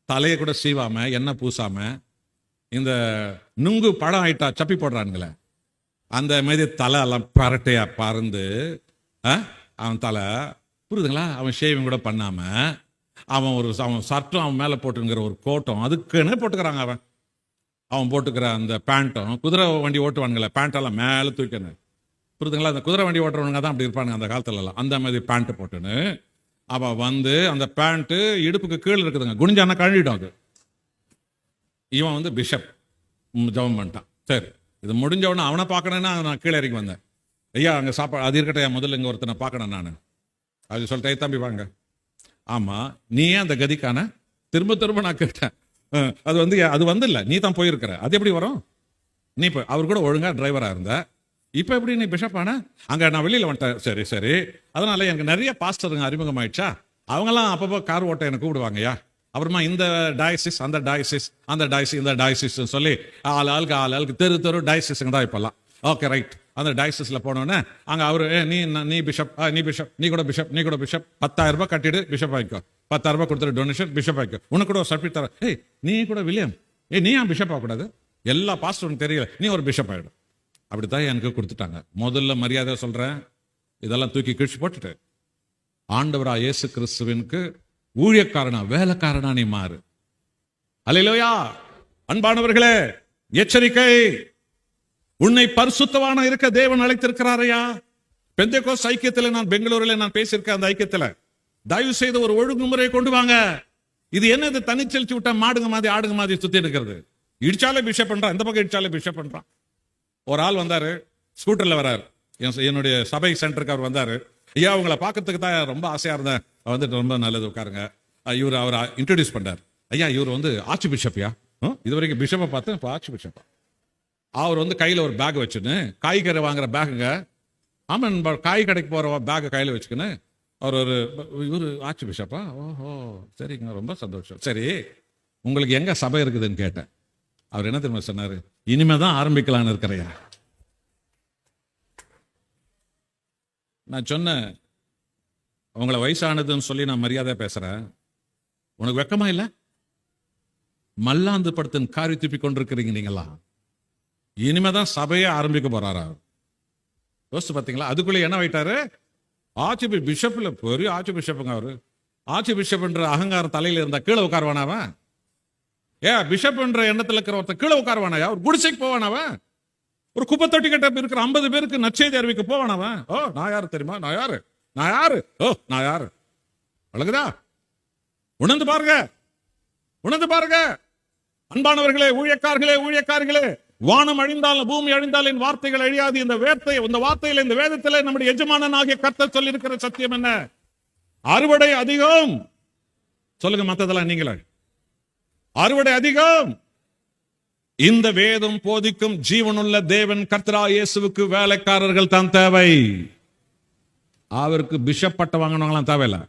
தலையை கூட சீவாம, எண்ணெய் பூசாம, இந்த நுங்கு பழம் ஆயிட்டா சப்பி போடுறானுங்களே அந்த மாதிரி தலை எல்லாம் பரட்டையா பறந்து, அவன் தலை, புரியுதுங்களா? அவன் ஷேவிங் கூட பண்ணாம, அவன் சர்ட்டும் அவன் மேல போட்டுங்கிற ஒரு கோட்டம் அதுக்குன்னு போட்டுக்கிறாங்க. அவன் போட்டுக்கிற அந்த பேண்ட்டும், குதிரை வண்டி ஓட்டுவானுங்களே பேண்டெல்லாம் மேலே தூக்கணும், புரியுதுங்களா? அந்த குதிரை வண்டி ஓட்டுறவனுங்க தான் அப்படி இருப்பானுங்க அந்த காலத்துல எல்லாம். அந்த மாதிரி பேண்ட் போட்டுன்னு அவன் வந்து, அந்த பேண்ட்டு இடுப்புக்கு கீழே இருக்குதுங்க, குனிஞ்சானா கழுவிடும் அது. இவன் வந்து பிஷப் ஜெபம் பண்ணிட்டான். சரி, இது முடிஞ்ச உடனே அவனை பார்க்கணுன்னா நான் கீழே இறங்கி வந்தேன். ஐயா அங்கே சாப்பாடு அது இருக்கட்டும், முதல்ல இங்கே ஒருத்தனை பார்க்கணும் நான் அது சொல்லிட்டேன். தம்பி வாங்க. ஆமா, நீ ஏன் அந்த கதிக்கான? திரும்ப திரும்ப நான் கேட்டேன். அது வந்து இல்லை, நீ தான் போயிருக்கிற, அது எப்படி வரும்? நீ இப்போ அவர் கூட ஒழுங்கா டிரைவரா இருந்த, இப்போ எப்படி நீ பிஷப் ஆன? அங்கே நான் வெளியில் வந்துட்டேன். சரி சரி, அதனால எனக்கு நிறைய பாஸ்டருங்க அறிமுகம் ஆயிடுச்சா, அவங்கெல்லாம் அப்பப்போ கார் ஓட்ட எனக்கு கூப்பிடுவாங்கய்யா. அப்புறமா இந்த டயசிஸ், அந்த டயசிஸ், அந்த டயசிஸ், இந்த டயசிஸ் சொல்லி ஆளுக்கு தெரு டயசிஸுங்க தான் இப்பெல்லாம். Okay right. அந்த டயசிஸ்ல போனோன்னே அங்கே அவரு, நீ பிஷப், நீ பிஷப், நீ கூட பிஷப், நீ கூட பிஷப், 10,000 ரூபாய் கட்டிடு பிஷப் ஆகிக்கோ, 10,000 ரூபாய் கொடுத்துட்டு டொனேஷன் பிஷப் ஆகிக்கோ, உனக்கு கூட ஒரு சர்டிஃபிகேட் தர. ஏய் நீ கூட வில்லியம், நீ ஏன் பிஷப் ஆகக்கூடாது? எல்லா பாஸ்டரும் தெரியல, நீ ஒரு பிஷப் ஆகிடும். அப்படித்தான் எனக்கு கொடுத்துட்டாங்க. முதல்ல மரியாதை சொல்றேன், இதெல்லாம் தூக்கி கிழிச்சு போட்டுட்டு ஆண்டவரா இயேசு கிறிஸ்துவினுக்கு ஊழியக்காரனா, வேலைக்காரனா நீ மாறு. அல்லேலூயா. அன்பானவர்களே, எச்சரிக்கை, உன்னை பரிசுத்தவானா இருக்க தேவன் அழைத்திருக்கிறாரையா. பெந்தெகோஸ்தே ஐக்கியத்தில் நான் பெங்களூரில் நான் பேசியிருக்கேன். அந்த ஐக்கியத்தில் தயவு செய்து ஒரு ஒழுங்குமுறையை கொண்டு வாங்க. இது என்னது தனிச்சலிச்சு விட்டா மாடுங்க மாதிரி ஆடுங்க மாதிரி சுத்தி இருக்கிறது. இடிச்சாலே பிஷப் பண்றான், இந்த பக்கம் இடிச்சாலே பிஷப் பண்றான். ஒரு ஆள் வந்தாரு, ஸ்கூட்டர்ல வர்றாரு, என்னுடைய சபை சென்டருக்கு அவர் வந்தாரு. ஐயா உங்களை பார்க்கறதுக்கு தான் ரொம்ப ஆசையா இருந்தேன், வந்துட்டு ரொம்ப நல்லது உட்காருங்க. இவர் அவர் இன்ட்ரோடியூஸ் பண்றாரு. ஐயா இவர் ஆர்ச் பிஷப்யா, இது வரைக்கும் பிஷப்பை பார்த்தேன், இப்போ ஆர்ச் பிஷப்பா. அவர் கையில ஒரு பேக் வச்சுன்னு, காய்கறி வாங்குற பேக்குங்க, ஆமாம் காய் கடைக்கு போற பேக்கை கையில வச்சுக்கின்னு அவர் இவர் ஆர்ச் பிஷப்பா, ஓஹோ சரிங்க ரொம்ப சந்தோஷம். சரி உங்களுக்கு எங்க சபை இருக்குதுன்னு கேட்டேன். அவர் என்ன தெரியுமா சொன்னாரு, இனிமேதான் ஆரம்பிக்கலான்னு இருக்கிறையா. நான் சொன்னேன், உங்களை வயசானதுன்னு சொல்லி நான் மரியாதையா பேசுறேன், உனக்கு வெக்கமா இல்ல? மல்லாந்து படுத்தின் காரி துப்பி கொண்டிருக்கிறீங்க நீங்களா. இனிமேதான் சபையே ஆரம்பிக்க போறாரா. யோசிச்சு பாத்தீங்களா? அதுக்குள்ள என்ன வைட்டாரு, ஆர்ச் பிஷப்ல பெரிய ஆர்ச் பிஷப்புங்க அவரு. ஆர்ச் பிஷப்ன்ற அகங்காரம் தலையில இருந்தா கீழே உட்காருவானாவன்? பிஷப் என்ற எண்ணத்துல இருக்கிற ஒருத்தர் கீழே உட்காருவானாயா? ஒரு குடிசைக்கு போவானவன்? ஒரு குப்பை தொட்டி கட்ட இருக்கிற 50 பேருக்கு நற்செய்தி அறிவிக்க போவானவன்? ஓ நான் யாரு தெரியுமா, நான் யாரு, நான் யாரு, ஓ நான் யாரு, அழகுதா? உணர்ந்து பாருங்க, உணர்ந்து பாருங்க. அன்பானவர்களே, ஊழியக்காரர்களே, வானம் அழிந்தாலும் பூமி அழிந்தாலும் என் வார்த்தைகள் அழியாது. இந்த வார்த்தையில, இந்த வேதத்திலே நம்முடைய எஜமானனாகிய கர்த்தர் சொல்லி இருக்கிற சத்தியம் என்ன? அறுவடை அதிகம். சொல்லுங்க மத்ததெல்லாம் நீங்களே. அறுவடை அதிகம். இந்த வேதம் போதிக்கும் ஜீவனுள்ள தேவன் கர்த்தராகிய இயேசுவுக்கு வேலைக்காரர்கள் தான் தேவை. அவருக்கு பிஷப் பட்டம் வாங்கினவங்களாம் தேவையில்லை.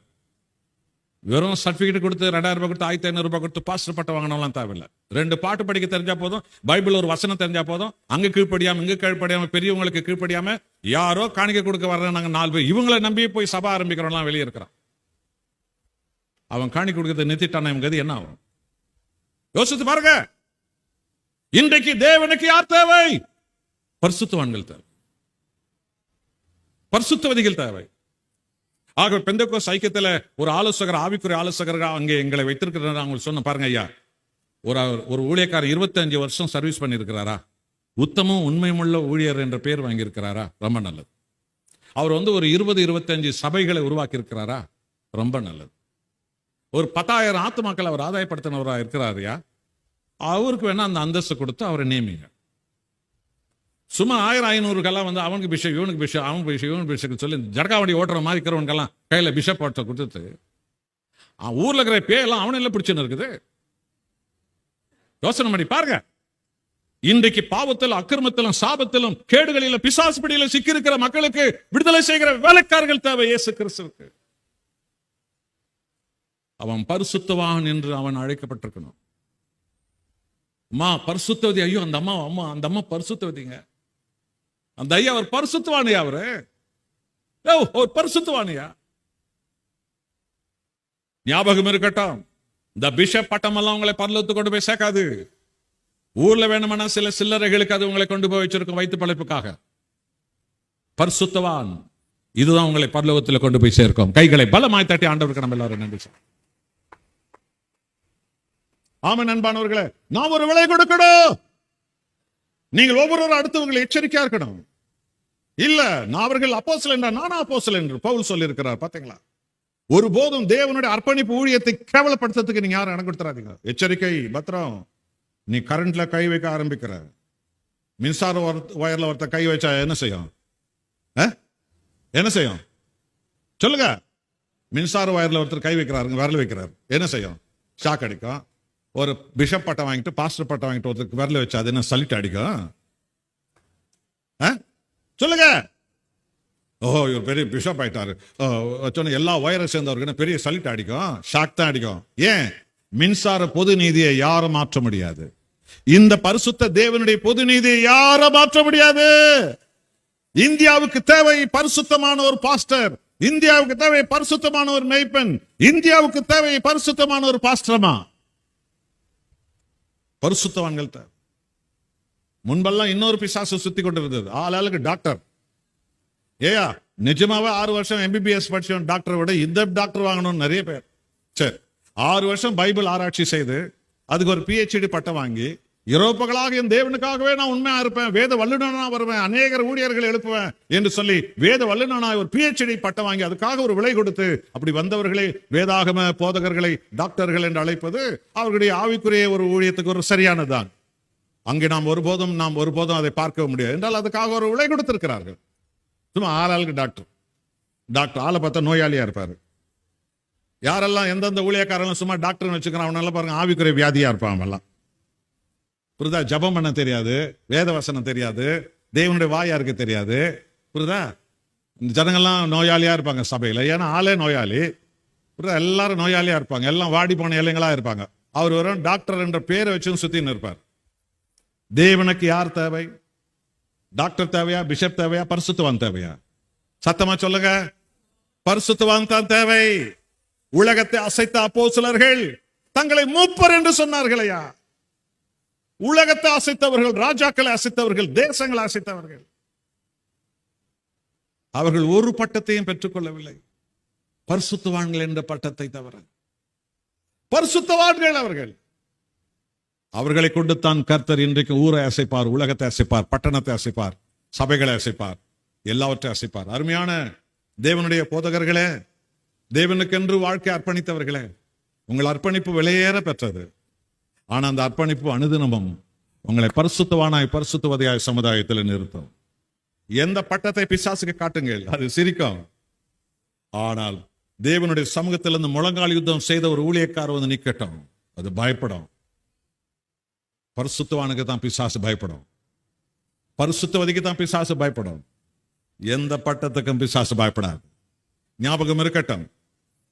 வெறும் சர்டிபிகேட் கொடுத்து 2000 ரூபாய் கொடுத்து 1500 ரூபாய் கொடுத்து பாஸ்டர் பட்டம் வாங்கினவங்களாம் தேவையில்லை. 2 பாட்டு படிக்க தெரிஞ்சா போதும், பைபிள் ஒரு வசனம் தெரிஞ்சா போதும், அங்க கீழ்ப்படியாம இங்க கீழ்ப்படியாம பெரியவங்களுக்கு கீழ்ப்படியாம யாரோ காணிக்க கொடுக்க வர்ற நாங்க 4 பேர் இவங்களை நம்பி போய் சபை ஆரம்பிக்கிறோம்லாம் வெளியே இருக்கிறான். அவன் காணிக்க கொடுக்கறத நிறுத்திட்டான இவங்க என்ன ஆகும்? யோசித்து பாருங்க. இன்றைக்கு தேவனுக்கு யார் தேவை? பரிசுத்தவான்கள் தேவை, பரிசுத்தவதிகள் தேவை. ஆக பெந்தெக்கோஸ்து ஐக்கியத்தில் ஒரு ஆலோசகர், ஆவிக்குரிய ஆலோசகராக அங்கே எங்களை வைத்திருக்கிறார். அவங்க சொன்ன பாருங்க ஐயா, ஒரு ஊழியக்காரர் 25 வருஷம் சர்வீஸ் பண்ணியிருக்கிறாரா, உத்தமும் உண்மையுமுள்ள ஊழியர் என்ற பேர் வாங்கியிருக்கிறாரா, ரொம்ப நல்லது. அவர் ஒரு 20-25 சபைகளை உருவாக்கி இருக்கிறாரா, ரொம்ப நல்லது. ஒரு 10,000 ஆத்துமாக்கள் அவர் ஆதாயப்படுத்தினவராக இருக்கிறாரியா, அவருக்கு வேணா அந்த அந்தஸ்து கொடுத்து அவரை நியமிங்க. சும்மா 1000-500 அவனுக்கு பிஷப், இவனுக்கு பிஷப், அவனுக்கு பிஷப், இவனுக்கு பிஷப் சொல்லி ஜடகாவடி ஓட்டுற மாதிரி இருக்கிறவனுக்கெல்லாம் கையில பிஷப் பட்டத்தை கொடுத்து ஊர்ல இருக்கிற பேயெல்லாம் அவனெல்லாம் பிடிச்சுன்னு இருக்குது. யோசனை பண்ணி பாருங்க. இன்றைக்கு பாவத்திலும் அக்கிரமத்திலும் சாபத்திலும் கேடுகளிலும் பிசாசு பிடியிலும் சிக்கி இருக்கிற மக்களுக்கு விடுதலை செய்கிற வேலைக்காரர்கள் தேவை இயேசு கிறிஸ்துவுக்கு. அவன் பரிசுத்தவான் என்று அவன் அழைக்கப்பட்டிருக்கணும். அம்மா பரிசுத்தவதி, ஐயோ அந்த அம்மா பரிசுத்தவதிங்க, அந்த ஐயா அவர் பரிசுத்தவானியா, அவரு ஒரு பரிசுத்தவானியா. ஞாபகம் இருக்கட்டும், இந்த பிஷப் பட்டம் எல்லாம் உங்களை பரலோகத்துக்கு கொண்டு போய் சேர்க்காது. ஊர்ல வேணுமானா சில சில்லறைகளுக்கு அது உங்களை கொண்டு போய் வச்சிருக்கும் வயிற்று பழைப்புக்காக. பரிசுத்தவான் இதுதான் உங்களை பரலோகத்தில் கொண்டு போய் சேர்க்கும். கைகளை பலமாய் தட்டி ஆண்டவருக்கு நம்ம எல்லாரும் நன்றி சொல்றோம். ஆமென். அன்பானவர்களே, நாம் ஒரு விலை கொடுக்கணும். நீங்கள் ஒவ்வொருவரும் அடுத்தவங்களை எச்சரிக்கையா இருக்கணும். இல்ல நான் அவர்கள் அப்போஸ்தலன் என்றார், நானும் அப்போஸ்தலன் என்று பவுல் சொல்லி இருக்கிறார். பாத்தீங்களா? ஒருபோதும் தேவனுடைய அர்ப்பணிப்பு ஊழியத்தை கேவலப்படுத்துறதுக்கு நீங்க யாரும் இடம் கொடுத்துறாதீங்க. எச்சரிக்கை, பத்திரம். நீ கரண்ட்ல கை வைக்க ஆரம்பிக்கிற, மின்சார வயர்ல ஒருத்த கை வச்சா என்ன செய்யும்? என்ன செய்யும் சொல்லுங்க? மின்சார வயர்ல ஒருத்தர் கை வைக்கிறாரு, விரல் வைக்கிறார், என்ன செய்யும்? ஷாக் அடிக்கும். ஒரு பிஷப் பட்டம் வாங்கிட்டு, பாஸ்டர் பட்டம் வாங்கிட்டு ஒருத்தருக்கு விரல வச்சா அது என்ன சலிட் அடிக்கும்? சொல்லுங்க. ஓஹோ இவர் பெரிய பிஷப் ஆயிட்டாரு சொன்ன எல்லா வயரை சேர்ந்தவருக்கு பெரிய சலிட் அடிக்கும், ஷாக் தான் அடிக்கும். ஏன்? மின்சார பொது நீதியை யாரும் மாற்ற முடியாது. இந்த பரிசுத்த தேவனுடைய பொது நீதியை யாரும் மாற்ற முடியாது. இந்தியாவுக்கு தேவை பரிசுத்தமான ஒரு பாஸ்டர், இந்தியாவுக்கு தேவை பரிசுத்தமான ஒரு மேய்ப்பன், இந்தியாவுக்கு தேவை பரிசுத்தமான ஒரு பாஸ்டரமா. பரிசுத்தவான்கள் தேவை. முன்பெல்லாம் இன்னொரு பிசாசு சுத்தி கொண்டிருந்தது, ஆளுக்கு டாக்டர். ஏயா நிஜமாவே 6 வருஷம் எம்பிபிஎஸ் படிச்ச டாக்டரை விட இந்த டாக்டர் வாங்கணும்னு நிறைய பேர். சரி, 6 வருஷம் பைபிள் ஆராய்ச்சி செய்து அதுக்கு ஒரு PhD பட்டம் வாங்கி இரவு பகலாக என் தேவனுக்காகவே நான் உண்மையா இருப்பேன், வேத வல்லுநனா வருவேன், அநேகர் ஊழியர்களை எழுப்புவேன் என்று சொல்லி வேத வல்லுநனா ஒரு PhD பட்டம் வாங்கி அதுக்காக ஒரு விலை கொடுத்து அப்படி வந்தவர்களை வேதாகம போதகர்களை டாக்டர்கள் என்று அழைப்பது அவர்களுடைய ஆவிக்குரிய ஒரு ஊழியத்துக்கு ஒரு சரியானதுதான். அங்கே நாம் ஒருபோதும் அதை பார்க்க முடியாது என்றால் அதுக்காக ஒரு விலை கொடுத்திருக்கிறார்கள். சும்மா ஆளுக்கு டாக்டர் ஆளை பார்த்தா நோயாளியா இருப்பாரு. யாரெல்லாம் எந்தெந்த ஊழியக்காரெல்லாம் சும்மா டாக்டர்னு வச்சுக்கிறான் அவனெல்லாம் பாருங்க ஆவிக்குரிய வியாதியா இருப்பான். அவெல்லாம் புரியுதா? ஜபம் பண்ண தெரியாது, வேத வசனம் தெரியாது, தேவனுடைய வாயாருக்கு தெரியாது. புரியுதா? ஜனங்கள்லாம் நோயாளியா இருப்பாங்க சபையில. ஏன்னா ஆளே நோயாளி. புரியுதா? எல்லாரும் நோயாளியா இருப்பாங்க, எல்லாம் வாடி போன இலைங்களா இருப்பாங்க. அவர் வெறும் டாக்டர் என்ற பேரை வச்சு சுத்தின்னு இருப்பார். தேவனுக்கு யார் தேவை? டாக்டர் தேவையா, பிஷப் தேவையா, பரிசுத்தவான் தேவையா? சத்தமா சொல்லுங்க. பரிசுத்தவான் தான் தேவை. உலகத்தை அசைத்த அப்போஸ்தலர்கள் தங்களை மூப்பர் என்று சொன்னார்களையா? உலகத்தை அசைத்தவர்கள், ராஜாக்களை அசைத்தவர்கள், தேசங்களை அசைத்தவர்கள், அவர்கள் ஒரு பட்டத்தையும் பெற்றுக்கொள்ளவில்லை, பரிசுத்தவான்கள் என்ற பட்டத்தை தவிர. பரிசுத்தவான்கள் அவர்கள். அவர்களை கொண்டு தான் கர்த்தர் இன்றைக்கு ஊரை அசைப்பார், உலகத்தை அசைப்பார், பட்டணத்தை அசைப்பார், சபைகளை அசைப்பார், எல்லாவற்றையும் அசைப்பார். அருமையான தேவனுடைய போதகர்களே, தேவனுக்கென்று வாழ்க்கை அர்ப்பணித்தவர்களே, உங்கள் அர்ப்பணிப்பு விலையேற பெற்றது. ஆனா அந்த அர்ப்பணிப்பு அனுதினமும் உங்களை பரிசுத்தவானாய் பரிசுத்தவதியாய் சமுதாயத்தில் நிறுத்தும். எந்த பட்டத்தை பிசாசுக்கு காட்டுங்கள், அது சிரிக்கும். ஆனால் தேவனுடைய சமூகத்திலிருந்து முழங்கால் யுத்தம் செய்த ஒரு ஊழியக்காரர் வந்து நிக்கட்டும், அது பயப்படும். பரிசுத்தவானுக்கு தான் பிசாசு பயப்படும், பரிசுத்தவதிக்கு தான் பிசாசு பயப்படும். எந்த பட்டத்துக்கும் பிசாசு பயப்படாது. ஞாபகம் இருக்கட்டும்,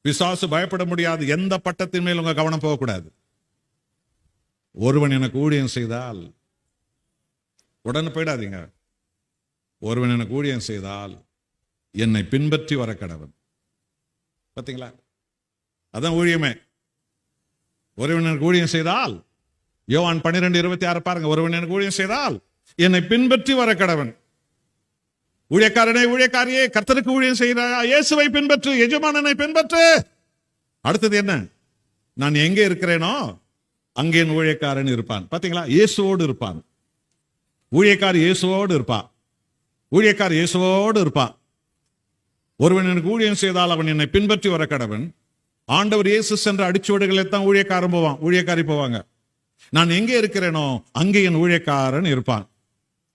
பிசாசு பயப்பட முடியாது. எந்த பட்டத்தின் மேல் உங்க கவனம் போகக்கூடாது. ஒருவன் எனக்கு ஊழியம் செய்தால், உடனே போயிடாதீங்க. ஒருவன் எனக்கு ஊழியம் செய்தால் என்னை பின்பற்றி வர கடவன். பார்த்தீங்களா? அதான் ஊழியமே. ஒருவன் எனக்கு ஊழியம் செய்தால், யோவான் 12:26 பாருங்க. ஒருவன் எனக்கு ஊழியம் செய்தால் என்னை பின்பற்றி வர கடவன். ஊழியக்காரனே, ஊழியக்காரியே, கர்த்தருக்கு ஊழியம் செய்கிறாயா? இயேசுவை பின்பற்று, எஜமானனை பின்பற்று. அடுத்தது என்ன? நான் எங்கே இருக்கிறேனோ அங்கே என் ஊழியக்காரன் இருப்பான். பாத்தீங்களா? இயேசுவோடு இருப்பான். ஊழியக்காரி இயேசுவோடு இருப்பான். ஊழியக்காரி இயேசுவோடு இருப்பான். ஒருவன் எனக்கு ஊழியம் செய்தால் அவன் என்னை பின்பற்றி வர கடவன். ஆண்டவர் இயேசு சென்ற அடிச்சுவடுகளை தான் ஊழியக்காரன் போவான், ஊழியக்காரி போவாங்க. நான் எங்கே இருக்கிறேனோ அங்கே என் ஊழியக்காரன் இருப்பான்.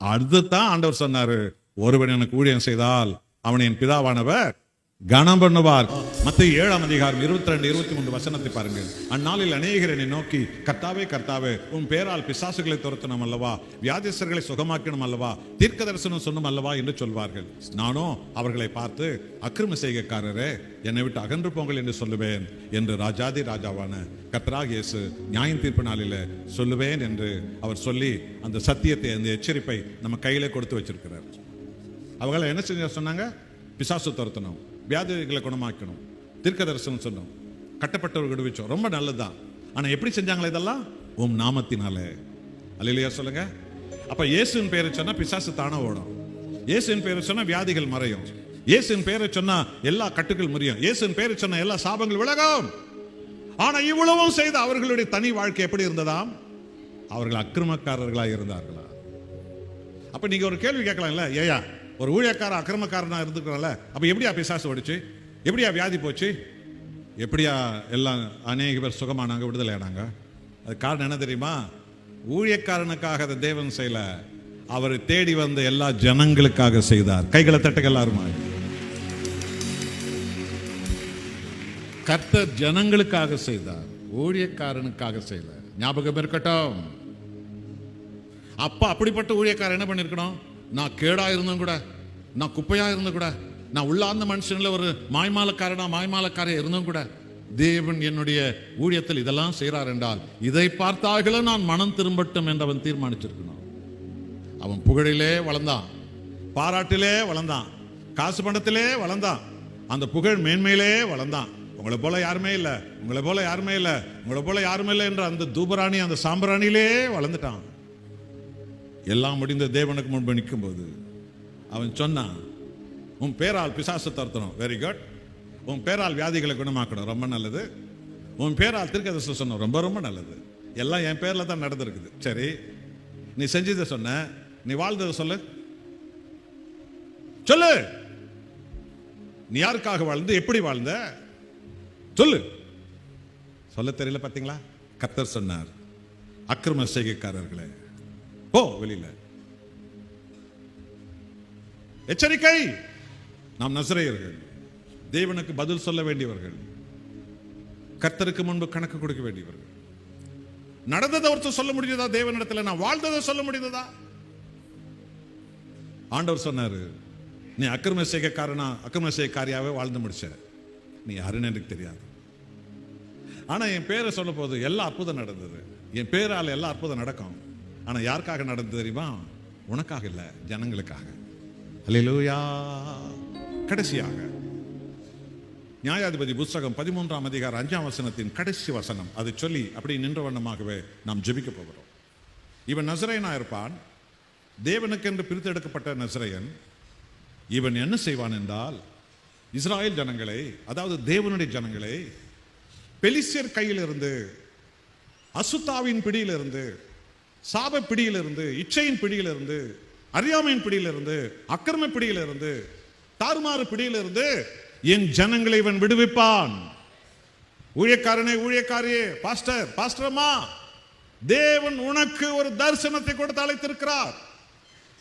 அதுதான் ஆண்டவர் சொன்னாரு, ஒருவன் எனக்கு ஊழியம் செய்தால் அவன் என் பிதாவானவர் கனம் பண்ணுவார். மத்தேயு 7:22-23 வசனத்தை பாருங்கள். அந்நாளில் அநேகர் என்னை நோக்கி, கர்த்தாவே கர்த்தாவே, உன் பேரால் பிசாசுகளை துரத்தணும் அல்லவா, வியாதிஸ்தர்களை சுகமாக்கணும் அல்லவா, தீர்க்க தரிசனம் சொன்னும் அல்லவா என்று சொல்வார்கள். நானோ அவர்களை பார்த்து, அக்கிரம செய்கைக்காரரே, என்னை விட்டு அகன்று போங்கள் என்று சொல்லுவேன் என்று ராஜாதி ராஜாவான கர்த்தராகிய இயேசு நியாயம் தீர்ப்பு நாளில சொல்லுவேன் என்று அவர் சொல்லி அந்த சத்தியத்தை, அந்த எச்சரிப்பை நம்ம கையில கொடுத்து வச்சிருக்கிறார். அவங்கள என்ன செஞ்ச சொன்னாங்க? பிசாசு துரத்தணும், வியாதிகளை குணமாக்கணும், தீர்க்க தரிசனம் சொன்னோம், கட்டப்பட்டவர்கள் விடுவிச்சோம். ரொம்ப நல்லதுதான். ஆனா எப்படி செஞ்சாங்களே இதெல்லாம்? உம் நாமத்தினாலே. அல்லேலூயா சொல்லுங்க. அப்ப இயேசுவின் பேரை சொன்னா பிசாசு தானா ஓடும். இயேசுவின் பேரை சொன்னா வியாதிகள் மறையும். இயேசுவின் பேரை சொன்னா எல்லா கட்டுகள் முறியும். இயேசுவின் பேரை சொன்னா எல்லா சாபங்கள் விலகும். ஆனா இவ்வளவும் செய்த அவர்களுடைய தனி வாழ்க்கை எப்படி இருந்ததாம்? அவர்கள் அக்கிரமக்காரர்களாக இருந்தார்களா? அப்ப நீங்க ஒரு கேள்வி கேட்கலாம்ல, ஏயா ஒரு ஊழியக்கார அக்கிரமக்காரனா இருந்துக்கிறோம்ல, அப்ப எப்படியா பிசாசு ஓடிச்சு, எப்படியா வியாதி போச்சு, எப்படியா எல்லாம் அநேக பேர் சுகமானாங்க, விடுதலை ஆனாங்க? அது காரணம் என்ன தெரியுமா? ஊழியக்காரனுக்காக அதை தேவன் செய்யல, அவர் தேடி வந்த எல்லா ஜனங்களுக்காக செய்தார். கைகளை தட்டுங்க எல்லாருமா. கர்த்தர் ஜனங்களுக்காக செய்தார், ஊழியக்காரனுக்காக செய்யல. ஞாபகம் இருக்கட்டும். அப்ப அப்படிப்பட்ட ஊழியக்காரன் என்ன பண்ணிருக்கணும்? நான் கேடா இருந்தும் கூட, நான் குப்பையா இருந்தும் கூட, நான் உள்ளார்ந்த மனுஷன்ல ஒரு மாய்மாலக்காரையா இருந்தும் கூட, தேவன் என்னுடைய ஊழியத்தில் இதெல்லாம் செய்கிறார் என்றால் இதை பார்த்தார்களே நான் மனம் திரும்பட்டும் என்று அவன் தீர்மானிச்சிருக்கணும். அவன் புகழிலே வளர்ந்தான், பாராட்டிலே வளர்ந்தான், காசு பணத்திலே வளர்ந்தான், அந்த புகழ் மேன்மையிலே வளர்ந்தான். உங்களை போல யாருமே இல்லை, உங்களை போல யாருமே இல்லை, உங்களை போல யாருமே இல்லை என்ற அந்த தூபராணி, அந்த சாம்பிராணியிலே வளர்ந்துட்டான். எல்லாம் முடிந்த தேவனுக்கு முன்பு நிற்கும் போது அவன் சொன்னான், உன் பேரால் பிசாசு துரத்தணும், வெரி குட். உன் பேரால் வியாதிகளை குணமாக்கணும், ரொம்ப நல்லது. உன் பேரால் தீர்க்கதரிசனம் சொன்னோம், ரொம்ப ரொம்ப நல்லது. எல்லாம் என் பேர்ல தான் நடந்திருக்குது. சரி, நீ செஞ்சதை சொன்ன, நீ வாழ்ந்ததை சொல்லு சொல்லு. நீ யாருக்காக வாழ்ந்த, எப்படி வாழ்ந்த சொல்லு. சொல்ல தெரியல. பாத்தீங்களா? கர்த்தர் சொன்னார், அக்கிரம செய்கைக்காரர்களே போ வெளியில. எச்சரிக்கை, நாம் நசரேயர்கள், தேவனுக்கு பதில் சொல்ல வேண்டியவர்கள், கர்த்தருக்கு முன்பு கணக்கு கொடுக்க வேண்டியவர்கள். நடந்ததை ஒருத்தர் சொல்ல முடியுதா? தேவனிடத்தில் நான் வாழ்ந்ததை சொல்ல முடியுதா? ஆண்டவர் சொன்னாரு, நீ அக்கிரம செய்கைக்காரியாவே வாழ்ந்து முடிச்ச, நீ யாருன்னு எனக்கு தெரியாது. ஆனா என் பேரை சொல்ல போது எல்லா அற்புதம் நடந்தது. என் பேரால எல்லா அற்புதம் நடக்கும். ஆனா யாருக்காக நடந்தது தெரியுமா? உனக்காக இல்ல, ஜனங்களுக்காக. அல்லேலூயா. கடைசியாக நியாயாதிபதி புத்தகம் 13ஆம் அதிகாரம் 5ஆம் வசனத்தின் கடைசி வசனம், அதை சொல்லி அப்படி நின்ற வண்ணமாகவே நாம் ஜெபிக்க போகிறோம். இவன் நசரேயனா இருப்பான், தேவனுக்கென்று பிரித்தெடுக்கப்பட்ட நசரேயன். இவன் என்ன செய்வான் என்றால், இஸ்ராயேல் ஜனங்களை, அதாவது தேவனுடைய ஜனங்களை பெலிஸ்தியர் கையிலிருந்து, அசுத்தாவின் பிடியிலிருந்து, சாப பிடியிலிருந்து, இச்சையின் பிடியிலிருந்து, அறியாமையின் பிடியிலிருந்து, அக்கிரம பிடியிலிருந்து, தாறுமாறு பிடியிலிருந்து என் ஜனங்களை இவன் விடுவிப்பான். ஊழியக்காரனே, ஊழியக்காரியே, பாஸ்டர், பாஸ்டர்மா, தேவன் உனக்கு ஒரு தரிசனத்தை கொடுத்து அழைத்திருக்கிறார்.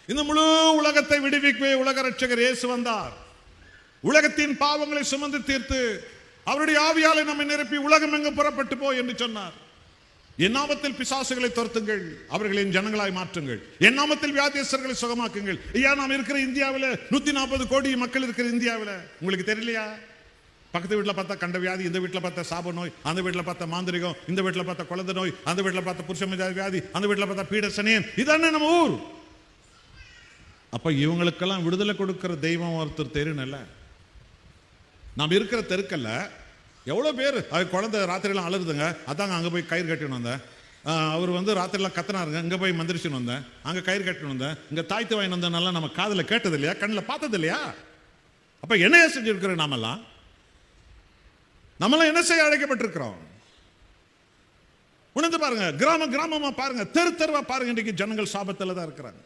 இந்த முழு உலகத்தை விடுவிக்கவே உலக ரட்சகர் இயேசு வந்தார். உலகத்தின் பாவங்களை சுமந்து தீர்த்து அவருடைய ஆவியாலை நம்மை நிரப்பி உலகம் எங்கு புறப்பட்டு போ என்று சொன்னார். என் நாமத்தில் பிசாசுகளை துரத்துங்கள், அவர்களை என் ஜனங்களாய் மாற்றுங்கள், என் நாமத்தில் வியாதியஸ்தர்களை சுகமாக்குங்கள். ஐயா, நாம் இருக்கிற இந்தியாவில் 140 கோடி மக்கள் இருக்கிற இந்தியாவில் உங்களுக்கு தெரியலையா? பக்கத்து வீட்டில் பார்த்தா கண்ட வியாதி, இந்த வீட்டில் பார்த்தா சாப நோய், அந்த வீட்டில் பார்த்தா மாந்திரிகம், இந்த வீட்டில் பார்த்தா குழந்தை நோய், அந்த வீட்டில் பார்த்தா புருஷ வியாதி, அந்த வீட்டில் பார்த்தா பீடசனியன். இதானே நம்ம ஊர். அப்ப இவங்களுக்கெல்லாம் விடுதலை கொடுக்கிற தெய்வம் ஒருத்தர் தெரியணும்ல. நாம் இருக்கிற தெருக்கல்ல எவ்வளோ பேர் குழந்தை ராத்திரிலாம் அழுதுங்க, அதாங்க அங்கே போய் கயிறு கட்டின்னு வந்தேன். அவர் ராத்திரிலாம் கத்தினாருங்க, இங்கே போய் மந்திரிச்சுன்னு வந்தேன், அங்கே கயிறு கட்டின்னு வந்தேன், இங்கே தாய்த்து வாங்கி வந்தனால நம்ம காதில் கேட்டது இல்லையா, கண்ணில் பார்த்தது இல்லையா? அப்போ என்னைய செஞ்சிருக்கிறோம்? நம்மளாம் என்ன செய்ய அழைக்கப்பட்டிருக்கிறோம்? உணர்ந்து பாருங்க. கிராமமா பாருங்க, தெரு தெருவா பாருங்க. இன்றைக்கு ஜனங்கள் சாபத்தில் தான் இருக்கிறாங்க.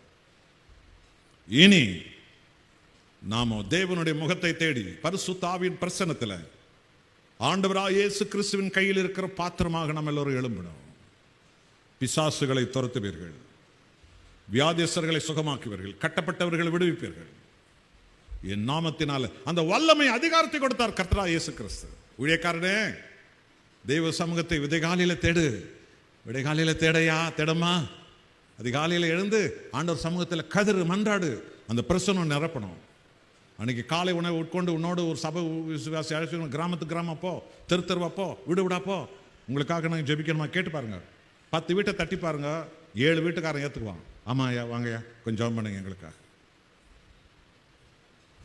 இனி நாம தேவனுடைய முகத்தை தேடி பரிசுத்த ஆவியின் பிரசன்னத்தில் ஆண்டவராகிய இயேசு கிறிஸ்துவின் கையில் இருக்கிற பாத்திரமாக நம்ம எல்லோரும் எழும்பணும். பிசாசுகளை துரத்துவீர்கள், வியாதியஸ்தர்களை சுகமாக்குவீர்கள், கட்டப்பட்டவர்களை விடுவிப்பீர்கள். என் நாமத்தினால அந்த வல்லமை அதிகாரத்தை கொடுத்தார் கர்த்தராகிய இயேசு கிறிஸ்து. ஊழியக்காரனே, தெய்வ சமூகத்தை விதைகாலையில தேடு. விடைகாலையில தேடையா, தேடமா. அதிகாலையில் எழுந்து ஆண்டவர் சமூகத்தில் கதிர் மன்றாடு. அந்த பிரசனம் நிரப்பணும். அன்னைக்கு காலை உணவு உட்கொண்டு உன்னோடு ஒரு சபை விசுவாசி அழைச்சி கிராமத்துக்கு கிராமம் போ, தெரு தெருவா போ, வீடு விடா போ. உங்களுக்காக நாங்கள் ஜெபிக்கணுமா கேட்டு பாருங்க. 10 வீட்டை தட்டி பாருங்க, 7 வீட்டுக்காரன் ஏற்றுக்குவான். ஆமா ஐயா, வாங்கய்யா, கொஞ்சம் ஜெபம் பண்ணுங்க எங்களுக்காக.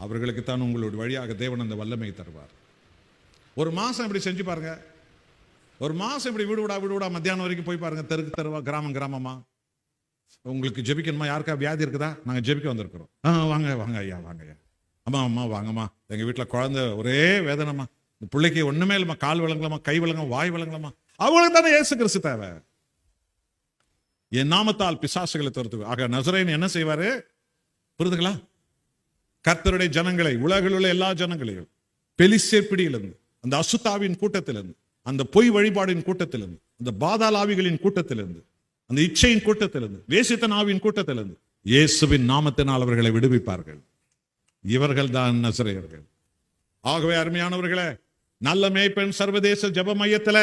அவர்களுக்கு தான் உங்களுடைய வழியாக தேவன் அந்த வல்லமையை தருவார். ஒரு மாசம் இப்படி செஞ்சு பாருங்க. ஒரு மாசம் இப்படி வீடு விடா மத்தியானம் வரைக்கும் போய் பாருங்க, தெருக்கு தெருவா, கிராமமா. உங்களுக்கு ஜெபிக்கணுமா? யாருக்கா வியாதி இருக்குதா? நாங்கள் ஜெபிக்க வந்திருக்கிறோம். வாங்க ஐயா, வாங்கய்யா. அம்மா வாங்கம்மா, எங்க வீட்டில் குழந்தை ஒரே வேதனைமா, இந்த பிள்ளைக்கு ஒண்ணுமே இல்லைம்மா, கால் விளங்கலாமா, கை விளங்கும், வாய் விளங்கலாமா. அவங்களுக்கு தானே இயேசு கிறிஸ்து தேவை. என் நாமத்தால் பிசாசுகளை துரத்து. ஆக நசரேயன் என்ன செய்வாரு? புரிதுங்களா? கர்த்தருடைய ஜனங்களை, உலகில் உள்ள எல்லா ஜனங்களையும் பெலிஸ்தியர் பிடியிலிருந்து, அந்த அசுத்தாவின் கூட்டத்திலிருந்து, அந்த பொய் வழிபாடின் கூட்டத்திலிருந்து, அந்த பாதாள ஆவிகளின் கூட்டத்திலிருந்து, அந்த இச்சையின் கூட்டத்திலிருந்து, வேசித்தன ஆவியின் கூட்டத்திலிருந்து இயேசுவின் நாமத்தினால் அவர்களை விடுவிப்பார்கள். இவர்கள் தான் நசரேயர்கள். ஆகவே அருமையானவர்களே, நல்ல மேய்ப்பன் சர்வதேச ஜெப மையத்தில்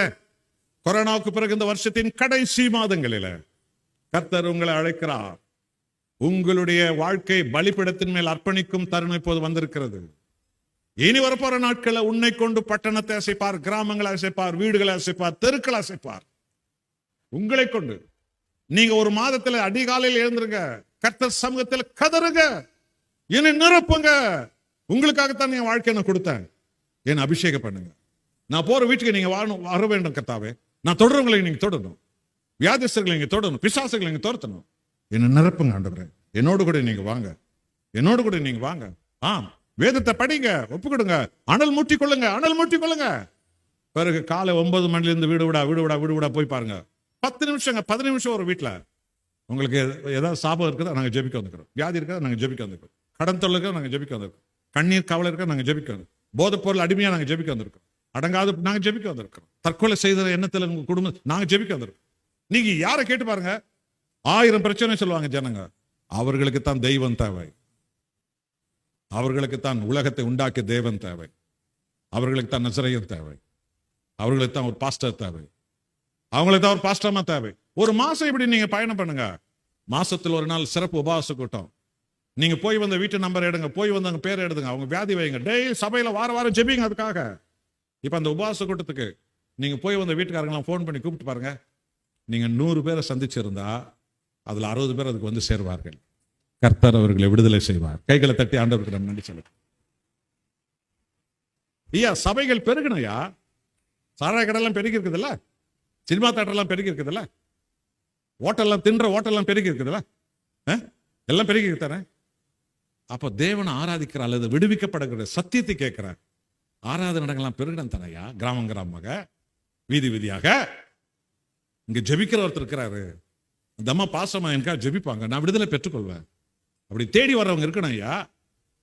கொரோனாவுக்கு பிறகு இந்த வருஷத்தின் கடைசி மாதங்களில் கர்த்தர் உங்களை அழைக்கிறார். உங்களுடைய வாழ்க்கை பலிபீடத்தின் மேல் அர்ப்பணிக்கும் தருணம் இப்போது வந்திருக்கிறது. இனி வரப்போற நாட்களில் உன்னை கொண்டு பட்டணத்தை அசைப்பார், கிராமங்களை அசைப்பார், வீடுகளை அசைப்பார், தெருக்களை அசைப்பார். உங்களை கொண்டு நீங்க ஒரு மாதத்துல அதிகாலையில் எழுந்துருங்க, கர்த்தர் சமூகத்தில் கதறுங்க, என்னை நிரப்புங்க. உங்களுக்காகத்தான் என் வாழ்க்கையை நான் கொடுத்தேன். என்னை அபிஷேகம் பண்ணுங்க. நான் போற வீட்டுக்கு நீங்க வர வேண்டும் கர்த்தாவே. நான் தொடர்றவங்களை நீங்க தொடரணும், வியாதிஸ்தர்களை நீங்க தொடரணும், பிசாசுகளை நீங்க துரத்தணும். என்னை நிரப்புங்க ஆண்டவரே. என்னோடு கூட நீங்க வாங்க, என்னோடு கூட நீங்க வாங்க. வேதத்தை படிங்க, ஒப்பு கொடுங்க, அனல் மூட்டி கொள்ளுங்க. பிறகு காலை 9 மணிலிருந்து வீடு விடா போய் பாருங்க, 10 நிமிஷங்க, 10 நிமிஷம் ஒரு வீட்டில் உங்களுக்கு ஏதாவது சாபம் இருக்குதா, நாங்கள் ஜெபிக்க வந்துக்கிறோம். வியாதி இருக்கா, நாங்கள் ஜெபிக்க வந்துக்கிறோம். கடன் தொல்லை இருக்கா, நாங்கள் ஜெபிக்க வந்திருக்கோம். கண்ணீர் கவலை இருக்கா, நாங்கள் ஜெபிக்க வந்திருக்கோம். போதைப் பொருள் அடிமையாக நாங்கள் ஜெபிக்க வந்திருக்கோம். அடங்காது நாங்கள் ஜெபிக்க வந்திருக்கிறோம். தற்கொலை செய்த எண்ணத்தில் உங்கள் குடும்பம் நாங்கள் ஜெபிக்க வந்திருக்கோம். நீங்க யாரை கேட்டு பாருங்க, 1000 பிரச்சனை சொல்லுவாங்க ஜனங்க. அவர்களுக்கு தான் தெய்வம் தேவை, அவர்களுக்கு தான் உலகத்தை உண்டாக்கிய தேவன் தேவை, அவர்களுக்கு தான் நசரேயன் தேவை, அவர்களுக்கு தான் ஒரு பாஸ்டர் தேவை, அவங்களுக்கு தான் ஒரு பாஸ்டர்மா தேவை. ஒரு மாசம் இப்படி நீங்க பயணம் பண்ணுங்க. மாசத்துல ஒரு நாள் சிறப்பு உபவாச கூட்டம். நீங்க போய் வந்த வீட்டு நம்பர் எடுங்க, போய் வந்தவங்க பேர் எடுங்க, அவங்க வியாதி வைங்க, டெய்லி சபையில வாரம் ஜெபிங்க அதுக்காக. இப்ப அந்த உபவாச கூட்டத்துக்கு நீங்க போய் வந்த வீட்டுக்காரங்களாம் போன் பண்ணி கூப்பிட்டு பாருங்க. நீங்க 100 பேரை சந்திச்சிருந்தா அதுல 60 பேர் அதுக்கு வந்து சேருவார்கள். கர்த்தர் அவர்களை விடுதலை செய்வார். கைகளை தட்டி ஆண்டவருக்கு நம்ம நன்றி சொல்லுங்க. ஐயா, சபைகள் பெருகணையா, சாராய கடையெல்லாம் பெருகி இருக்குதுல்ல, சினிமா தேட்டர்லாம் பெருகி இருக்குதுல்ல, ஓட்டெல்லாம் தின்ற ஓட்டெல்லாம் பெருகி இருக்குதுல்ல, எல்லாம் பெருகி தானே. அப்போ தேவனை ஆராதிக்கிற அல்லது விடுவிக்கப்படுகிற சத்தியத்தை கேட்கிற ஆராதனை இடங்கள்லாம் பெருகிடம் தானையா. கிராமம் கிராமமாக, வீதி வீதியாக. இங்க ஜெபிக்கிற ஒருத்தர் இருக்கிறாரு, இந்த அம்மா பாசமா எனக்கா ஜெபிப்பாங்க, நான் விடுதலை பெற்றுக்கொள்வேன். அப்படி தேடி வர்றவங்க இருக்கணும் ஐயா.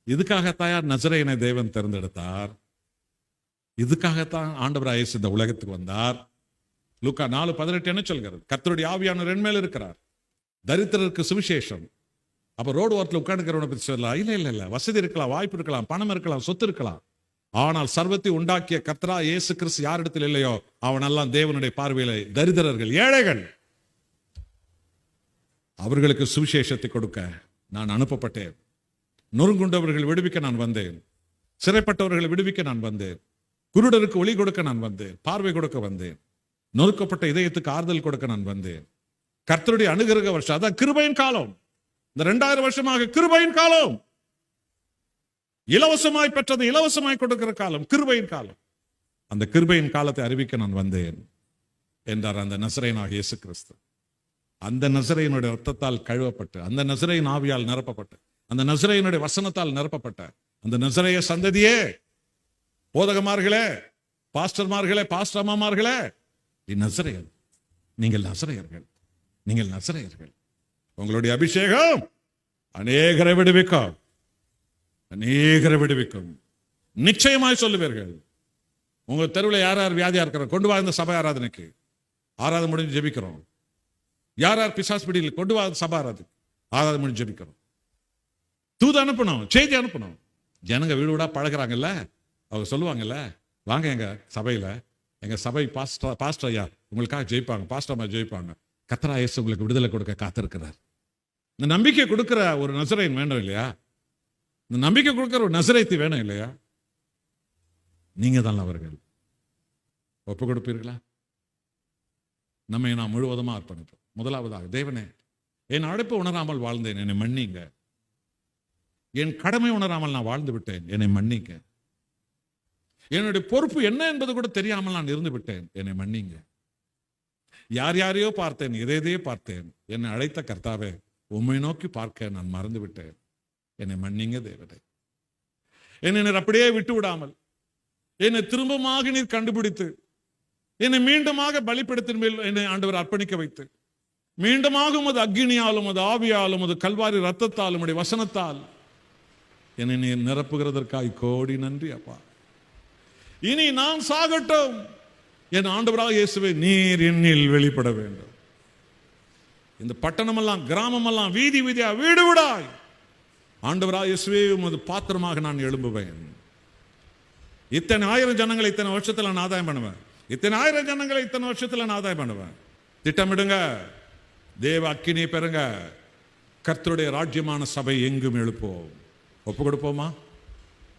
இதுக்காகத்தான் நசரேயனை தேவன் தேர்ந்தெடுத்தார். இதுக்காகத்தான் ஆண்டவராய் இயேசு இந்த உலகத்துக்கு வந்தார். லூக்கா 4:18 என்ன சொல்கிறது? கர்த்தருடைய ஆவியானவர் என் மேல் இருக்கிறார், தரித்திரருக்கு சுவிசேஷம். அப்ப ரோடு ஓரத்தில் உட்காந்துக்கிறவனை பத்தி சொல்லலாம். இல்ல, வசதி இருக்கலாம், வாய்ப்பு இருக்கலாம், பணம் இருக்கலாம், சொத்து இருக்கலாம். ஆனால் சர்வத்தை உண்டாக்கிய கர்த்தரா இயேசு கிறிஸ்து யாரிடத்தில் இல்லையோ அவனெல்லாம் தேவனுடைய பார்வையில தரித்திரர்கள், ஏழைகள். அவர்களுக்கு சுவிசேஷத்தை கொடுக்க நான் அனுப்பப்பட்டேன். நொறுங்குண்டவர்கள் விடுவிக்க நான் வந்தேன், சிறைப்பட்டவர்களை விடுவிக்க நான் வந்தேன், குருடருக்கு ஒளி கொடுக்க நான் வந்தேன், பார்வை கொடுக்க வந்தேன், நொறுக்கப்பட்ட இதயத்துக்கு ஆறுதல் கொடுக்க நான் வந்தேன். கர்த்தருடைய அனுகிரக வருஷம், அதான் கிருபையின் காலம். இந்த 2000 வருஷமாக கிருபையின் காலம். இலவசமாய் பெற்றது இலவசமாய் கொடுக்கிற காலம், கிருபையின் காலம். அந்த கிருபையின் காலத்தை அறிவிக்க நான் வந்தேன் என்றார் அந்த நசரேயனாகிய இயேசு கிறிஸ்து. அந்த நசரேயனுடைய ரத்தத்தால் கழுவப்பட்டு, அந்த நசரேயன் ஆவியால் நிரப்பப்பட்டு, அந்த நசரேயனுடைய வசனத்தால் நிரப்பப்பட்ட அந்த நசரேய சந்ததியே, போதகமார்களே, பாஸ்டர்மார்களே, பாஸ்டர்மார்களே, நசரேயர், நீங்கள் நசரேயர்கள், நீங்கள் நசரேயர்கள். உங்களுடைய அபிஷேகம் அநேகரை விடுவிக்கும், அநேகரை விடுவிக்கும். நிச்சயமாய் சொல்லுவீர்கள். உங்க தெருவில் யார் யார் வியாதியா இருக்கிறோம், கொண்டு வா இந்த சபை ஆராதனைக்கு. ஆராதனை முடிஞ்சு ஜெபிக்கிறோம். யார் யார் பிசாசு பிடியில் கொண்டு வா சபை ஆராதனை முடிஞ்சு ஜெபிக்கிறோம். தூது அனுப்பணும், செய்தி அனுப்பணும். ஜனங்க வீடு வீடா பழகிறாங்கல்ல, அவங்க சொல்லுவாங்கல்ல, வாங்க எங்க சபையில, எங்க சபை பாஸ்டர் ஐயா உங்களுக்காக ஜெயிப்பாங்க, பாஸ்டர் அம்மா ஜெயிப்பாங்க. கர்த்தர் இயேசு உங்களுக்கு விடுதலை கொடுக்க காத்திருக்கிறார். இந்த நம்பிக்கை கொடுக்கிற ஒரு நசரேயன் வேணும் இல்லையா? இந்த நம்பிக்கை கொடுக்கிற ஒரு நசரேத்தி வேணும் இல்லையா? நீங்க தான் அவர்கள். ஒப்பு கொடுப்பீர்களா? நம்மை நாம் முழுவதுமா அர்ப்பணிப்போம். முதலாவதாக, தேவனே, என் அழைப்பு உணராமல் வாழ்ந்தேன், என்னை மன்னிங்க. என் கடமை உணராமல் நான் வாழ்ந்து விட்டேன், என்னை மன்னிங்க. என்னுடைய பொறுப்பு என்ன என்பது கூட தெரியாமல் நான் இருந்து விட்டேன், என்னை மன்னிங்க. யார் யாரையோ பார்த்தேன், எதையோ பார்த்தேன். என்னை அழைத்த கர்த்தாவே, உம்மை நோக்கி பார்க்க நான் மறந்து விட்டேன், என்னை மன்னிங்க தேவனே. என்னை நீர் அப்படியே விட்டு விடாமல் என்னை திரும்பமாக நீர் கண்டுபிடித்து என்னை மீண்டுமாக பலிபீடத்தின் மேல் என்னை ஆண்டவர் அர்ப்பணிக்க வைத்து மீண்டுமாக உமது அக்கினியாலும் உமது ஆவியாலும் உமது கல்வாரி ரத்தத்தாலும் உடைய வசனத்தால் என்னை நீர் நிரப்புகிறதற்காய் கோடி நன்றி அப்பா. இனி நான் சாகட்டும், என் ஆண்டவராக இயேசுவே நீர் என்னில் வெளிப்பட வேண்டும். இந்த பட்டணமெல்லாம் கிராமமெல்லாம் வீதி வீதியா வீடு விடாய் ஆண்டவராக இயேசுவே உமது பாத்திரமாக நான் எழும்புவேன். இத்தனை 1000 ஜனங்களை இத்தனை வருஷத்துல நான் ஆதாயம் பண்ணுவேன். இத்தனை 1000 ஜனங்களை இத்தனை வருஷத்துல நான் ஆதாயம் பண்ணுவேன். திட்டமிடுங்க, தேவ அக்கினியை பெறுங்க. கர்த்தருடைய ராஜ்யமான சபை எங்கும் எழுப்போம். ஒப்பு கொடுப்போமா?